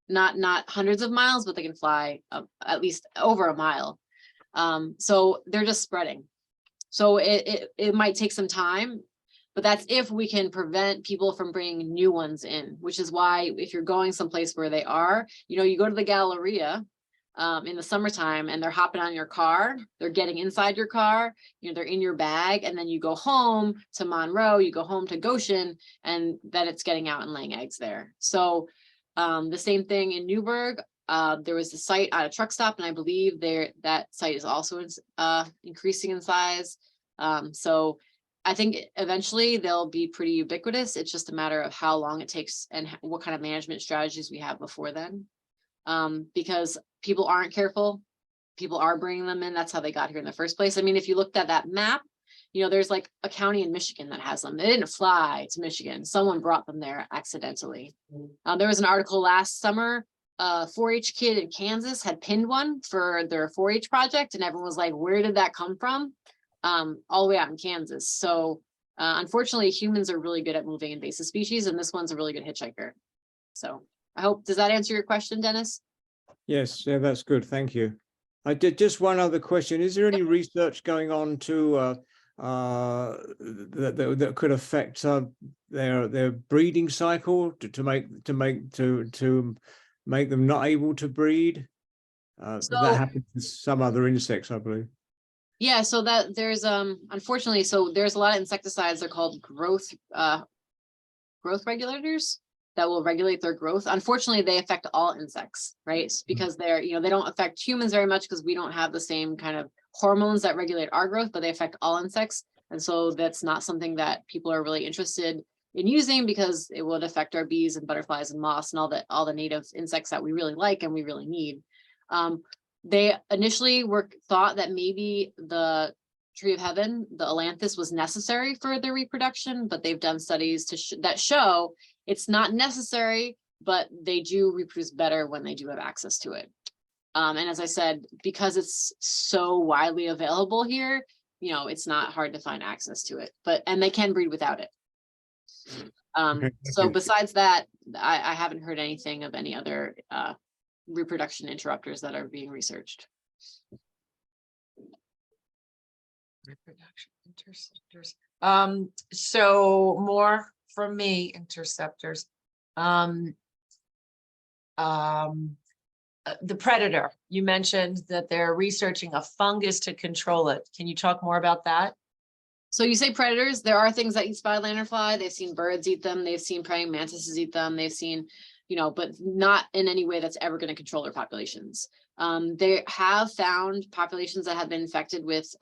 Not hundreds of miles, but they can fly at least over a mile. So they're just spreading. So it might take some time, but that's if we can prevent people from bringing new ones in, which is why if you're going someplace where they are, you go to the Galleria in the summertime and they're hopping on your car, they're getting inside your car, they're in your bag, and then you go home to Monroe, you go home to Goshen, and then it's getting out and laying eggs there. So the same thing in Newburgh. There was a site at a truck stop, and I believe that site is also increasing in size. So I think eventually they'll be pretty ubiquitous. It's just a matter of how long it takes and what kind of management strategies we have before then. Because people aren't careful, people are bringing them in. That's how they got here in the first place. I mean, if you looked at that map, there's like a county in Michigan that has them. They didn't fly to Michigan. Someone brought them there accidentally. There was an article last summer. 4-H kid in Kansas had pinned one for their 4-H project, and everyone was like, where did that come from? All the way out in Kansas. So unfortunately, humans are really good at moving invasive species, and this one's a really good hitchhiker. So does that answer your question, Dennis? Yes, yeah, that's good. Thank you. I did just one other question. Is there any research going on to that could affect their breeding cycle to make them not able to breed? That happens to some other insects, I believe. Yeah, so that there's unfortunately, so there's a lot of insecticides. They're called growth regulators that will regulate their growth. Unfortunately, they affect all insects, right? Because they're, they don't affect humans very much because we don't have the same kind of hormones that regulate our growth, but they affect all insects. And so that's not something that people are really interested in using because it would affect our bees and butterflies and moths and all the native insects that we really like and we really need. They initially thought that maybe the tree of heaven, the ailanthus, was necessary for their reproduction, but they've done studies that show it's not necessary, but they do reproduce better when they do have access to it. And as I said, because it's so widely available here, you know, it's not hard to find access to it, and they can breed without it. Okay, So thank you. besides that, I haven't heard anything of any other reproduction interrupters that are being researched. Reproduction interceptors. So more from me, interceptors. The predator, you mentioned that they're researching a fungus to control it. Can you talk more about that? So you say predators, there are things that eat spotted lanternfly. They've seen birds eat them. They've seen praying mantises eat them. They've seen, you know, but not in any way that's ever going to control their populations. They have found populations that have been infected with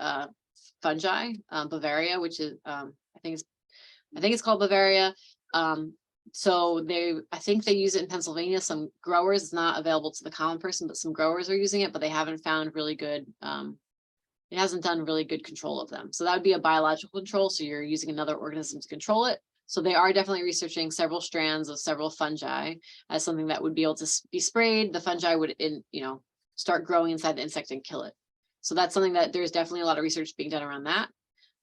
fungi, Bavaria, which is, I think it's called Bavaria. So I think they use it in Pennsylvania. Some growers, it's not available to the common person, but some growers are using it, but they haven't found really good, it hasn't done really good control of them. So that would be a biological control. So you're using another organism to control it. So they are definitely researching several strands of several fungi as something that would be able to be sprayed. The fungi would, start growing inside the insect and kill it. So that's something that there's definitely a lot of research being done around that,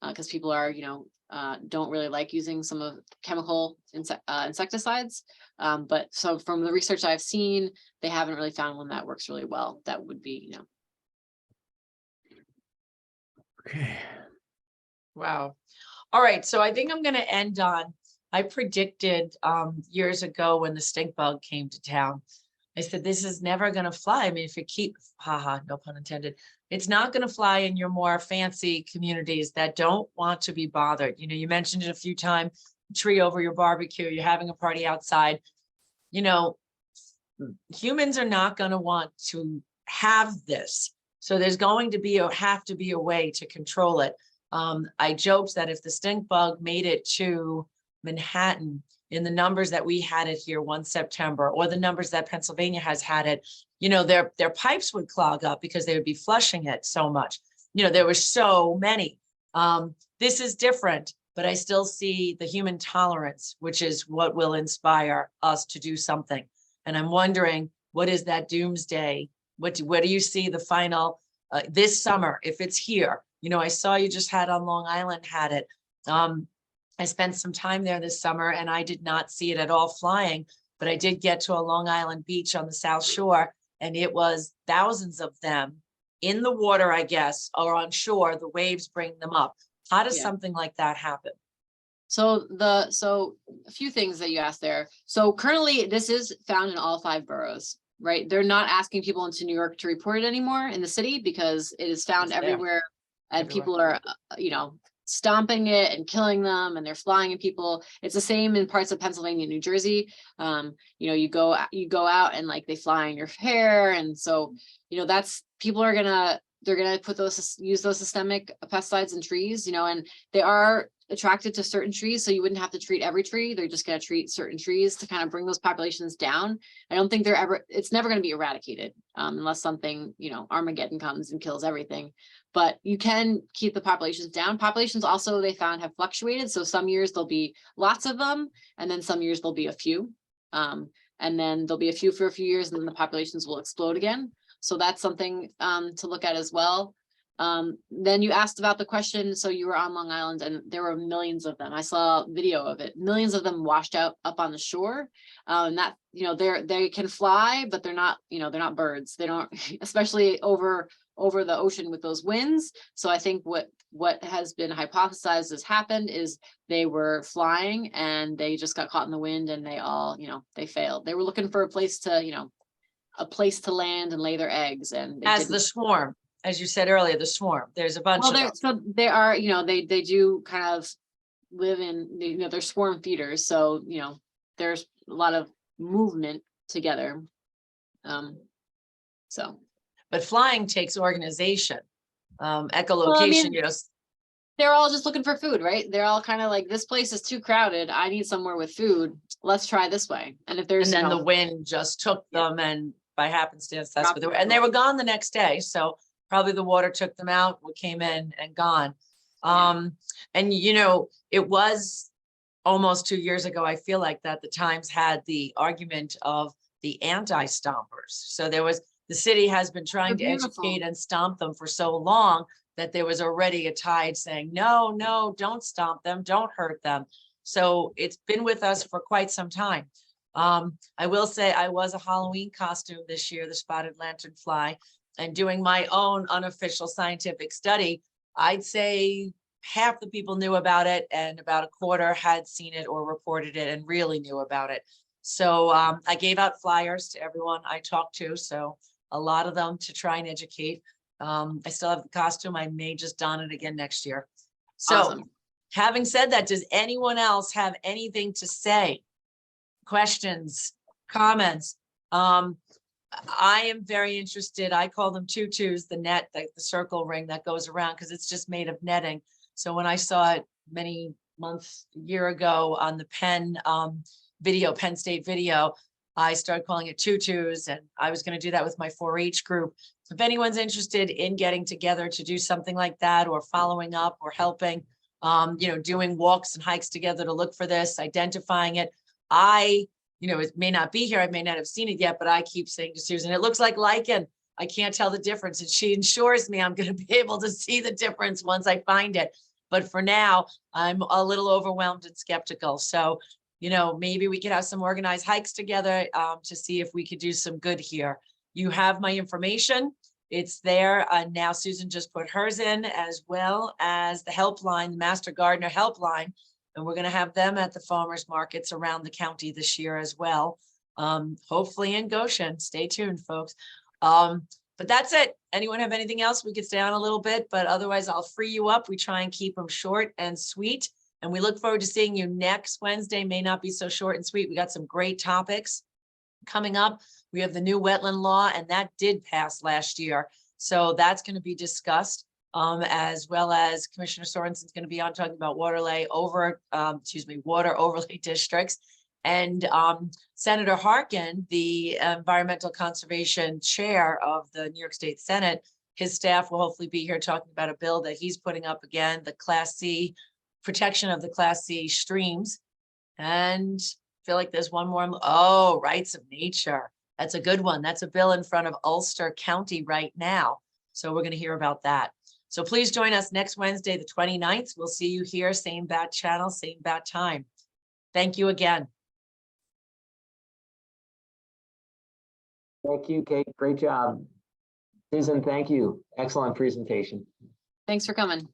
because people are, don't really like using some of chemical insecticides. But so from the research I've seen, they haven't really found one that works really well. That would be, Okay. Wow. All right. So I think I'm going to end on, I predicted years ago when the stink bug came to town, I said, this is never going to fly. I mean, if you keep, haha, no pun intended, it's not going to fly in your more fancy communities that don't want to be bothered. You know, you mentioned it a few times, tree over your barbecue, you're having a party outside. You know, humans are not going to want to have this. So there's going to have to be a way to control it. I joked that if the stink bug made it to Manhattan in the numbers that we had it here 1 September, or the numbers that Pennsylvania has had it, you know, their pipes would clog up because they would be flushing it so much. You know, there were so many. This is different, but I still see the human tolerance, which is what will inspire us to do something. And I'm wondering, what is that doomsday? Where do you see the final this summer, if it's here? You know, I saw you just had on Long Island had it. I spent some time there this summer and I did not see it at all flying, but I did get to a Long Island beach on the South Shore, and it was thousands of them in the water, I guess, or on shore, the waves bring them up. How does something like that happen? So a few things that you asked there. So currently this is found in all 5 boroughs, right? They're not asking people into New York to report it anymore in the city because it is found everywhere, and people are, stomping it and killing them, and they're flying in people. It's the same in parts of Pennsylvania, New Jersey. You go out and like they fly in your hair. And so, that's, people are they're gonna use those systemic pesticides in trees, and they are attracted to certain trees. So you wouldn't have to treat every tree. They're just going to treat certain trees to kind of bring those populations down. I don't think it's never going to be eradicated unless something, Armageddon comes and kills everything. But you can keep the populations down. Populations also, they found, have fluctuated. So some years there'll be lots of them, and then some years there'll be a few. And then there'll be a few for a few years, and then the populations will explode again. So that's something to look at as well. Then you asked about the question. So you were on Long Island and there were millions of them. I saw a video of it. Millions of them washed out up on the shore. And that, they can fly, but they're not, they're not birds. They don't, especially over the ocean with those winds. So I think what has been hypothesized has happened is they were flying and they just got caught in the wind, and they all, they failed. They were looking for a place to land and lay their eggs, and the swarm, as you said earlier, the swarm, there's a bunch of them. So they are, they do kind of live in, they're swarm feeders. So, there's a lot of movement together. But flying takes organization, echolocation, they're all just looking for food, right? They're all kind of like, this place is too crowded. I need somewhere with food. Let's try this way. And if there's, and then the wind just took them and by happenstance, that's what they Dropped were, and they were gone the next day, so probably the water took them out, what came in and gone. And you know, it was almost 2 years ago, I feel like that the Times had the argument of the anti-stompers. So there was, the city has been trying to They're beautiful. educate and stomp them for so long that there was already a tide saying, no, no, don't stomp them, don't hurt them. So it's been with us for quite some time. I will say I was a Halloween costume this year, the spotted lanternfly, and doing my own unofficial scientific study. I'd say half the people knew about it and about a quarter had seen it or reported it and really knew about it. So I gave out flyers to everyone I talked to. So a lot of them to try and educate. I still have the costume. I may just don it again next year. So Awesome. having said that, does anyone else have anything to say? Questions, comments? I am very interested. I call them tutus, the net, the circle ring that goes around, because it's just made of netting. So when I saw it many months, a year ago on the Penn Penn State video, I started calling it tutus, and I was going to do that with my 4-H group. If anyone's interested in getting together to do something like that, or following up or helping, you know, doing walks and hikes together to look for this, identifying it. You know, it may not be here. I may not have seen it yet, but I keep saying to Susan, it looks like lichen. I can't tell the difference. And she assures me I'm going to be able to see the difference once I find it. But for now, I'm a little overwhelmed and skeptical. So, you know, maybe we could have some organized hikes together to see if we could do some good here. You have my information. It's there. Now Susan just put hers in, as well as the helpline, the Master Gardener helpline. And we're going to have them at the farmers markets around the county this year as well. Hopefully in Goshen. Stay tuned, folks. But that's it. Anyone have anything else? We could stay on a little bit, but otherwise I'll free you up. We try and keep them short and sweet. And we look forward to seeing you next Wednesday. May not be so short and sweet. We got some great topics coming up. We have the new wetland law, and that did pass last year. So that's going to be discussed. As well as Commissioner Sorensen's going to be on talking about water overlay districts. And Senator Harkin, the environmental conservation chair of the New York State Senate, his staff will hopefully be here talking about a bill that he's putting up again, the Class C, protection of the Class C streams. And I feel like there's one more. Oh, rights of nature. That's a good one. That's a bill in front of Ulster County right now. So we're going to hear about that. So please join us next Wednesday, the 29th. We'll see you here, same bat channel, same bat time. Thank you again. Thank you, Kate. Great job. Susan, thank you. Excellent presentation. Thanks for coming.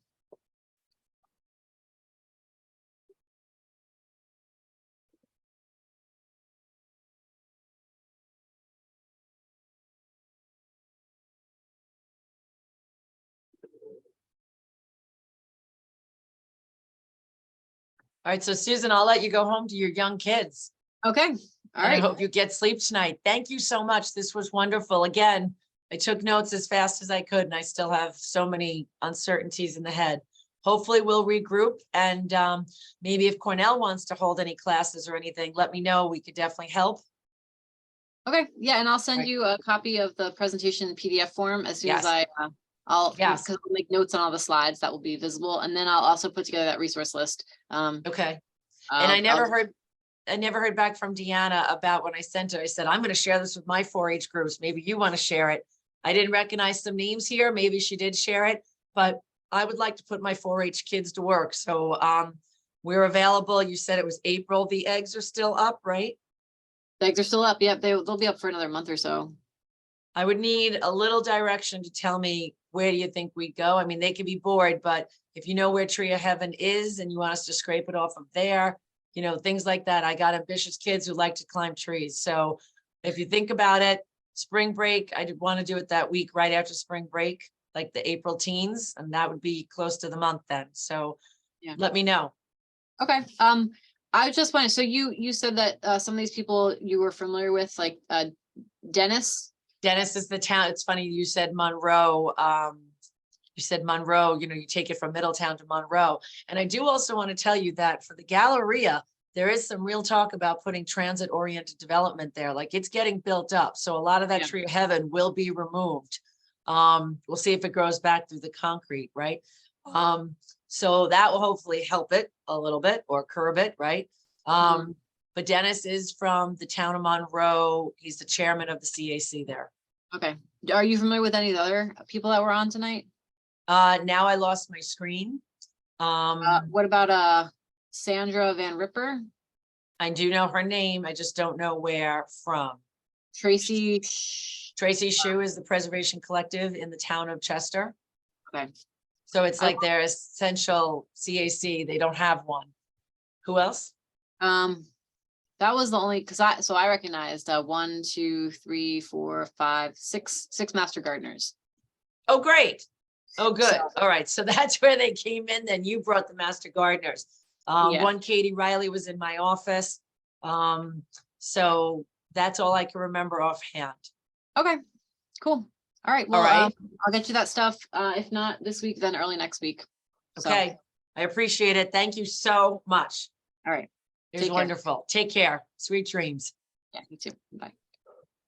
All right, so Susan, I'll let you go home to your young kids. Okay. All And right. I hope you get sleep tonight. Thank you so much. This was wonderful. Again, I took notes as fast as I could, and I still have so many uncertainties in the head. Hopefully we'll regroup, and maybe if Cornell wants to hold any classes or anything, let me know. We could definitely help. Okay. Yeah. And I'll send Right. you a copy of the presentation PDF form as soon as Yes. I'll Yes. because I'll make notes on all the slides that will be visible. And then I'll also put together that resource list. Okay. And I never heard back from Deanna about when I sent her. I said, I'm going to share this with my 4-H groups. Maybe you want to share it. I didn't recognize some names here. Maybe she did share it, but I would like to put my 4-H kids to work. So we're available. You said it was April. The eggs are still up, right? The eggs are still up. Yep. They'll be up for another month or so. I would need a little direction to tell me, where do you think we go? I mean, they could be bored, but if you know where Tree of Heaven is and you want us to scrape it off of there, you know, things like that. I got ambitious kids who like to climb trees. So if you think about it, spring break, I want to do it that week right after spring break, like the April teens, and that would be close to the month then. So Yeah. let me know. Okay. I just wanted, so you said that some of these people you were familiar with, like Dennis. Dennis is the town. It's funny, you said Monroe. You said Monroe, you know, you take it from Middletown to Monroe. And I do also want to tell you that for the Galleria, there is some real talk about putting transit oriented development there, like it's getting built up. So a lot of that Yeah. tree of heaven will be removed. We'll see if it grows back through the concrete, right? So that will hopefully help it a little bit or curb it, right? But Dennis is from the town of Monroe. He's the chairman of the CAC there. Okay. Are you familiar with any of the other people that were on tonight? Now I lost my screen. What about Sandra Van Ripper, I do know her name. I just don't know where from. Tracy? Tracy Shu is the Preservation Collective in the town of Chester. Okay. So it's like their essential CAC. They don't have one. Who else? That was the only, so I recognized 1, 2, 3, 4, 5, 6 master gardeners. Oh, great. Oh, good. So- All right. So that's where they came in. Then you brought the master gardeners. Yeah. One Katie Riley was in my office. So that's all I can remember offhand. Okay, cool. All right, well, right. I'll get you that stuff. If not this week, then early next week. So, Okay. I appreciate it. Thank you so much. all right. It was Take care. wonderful. Take care. Sweet dreams. Yeah, you too. Bye.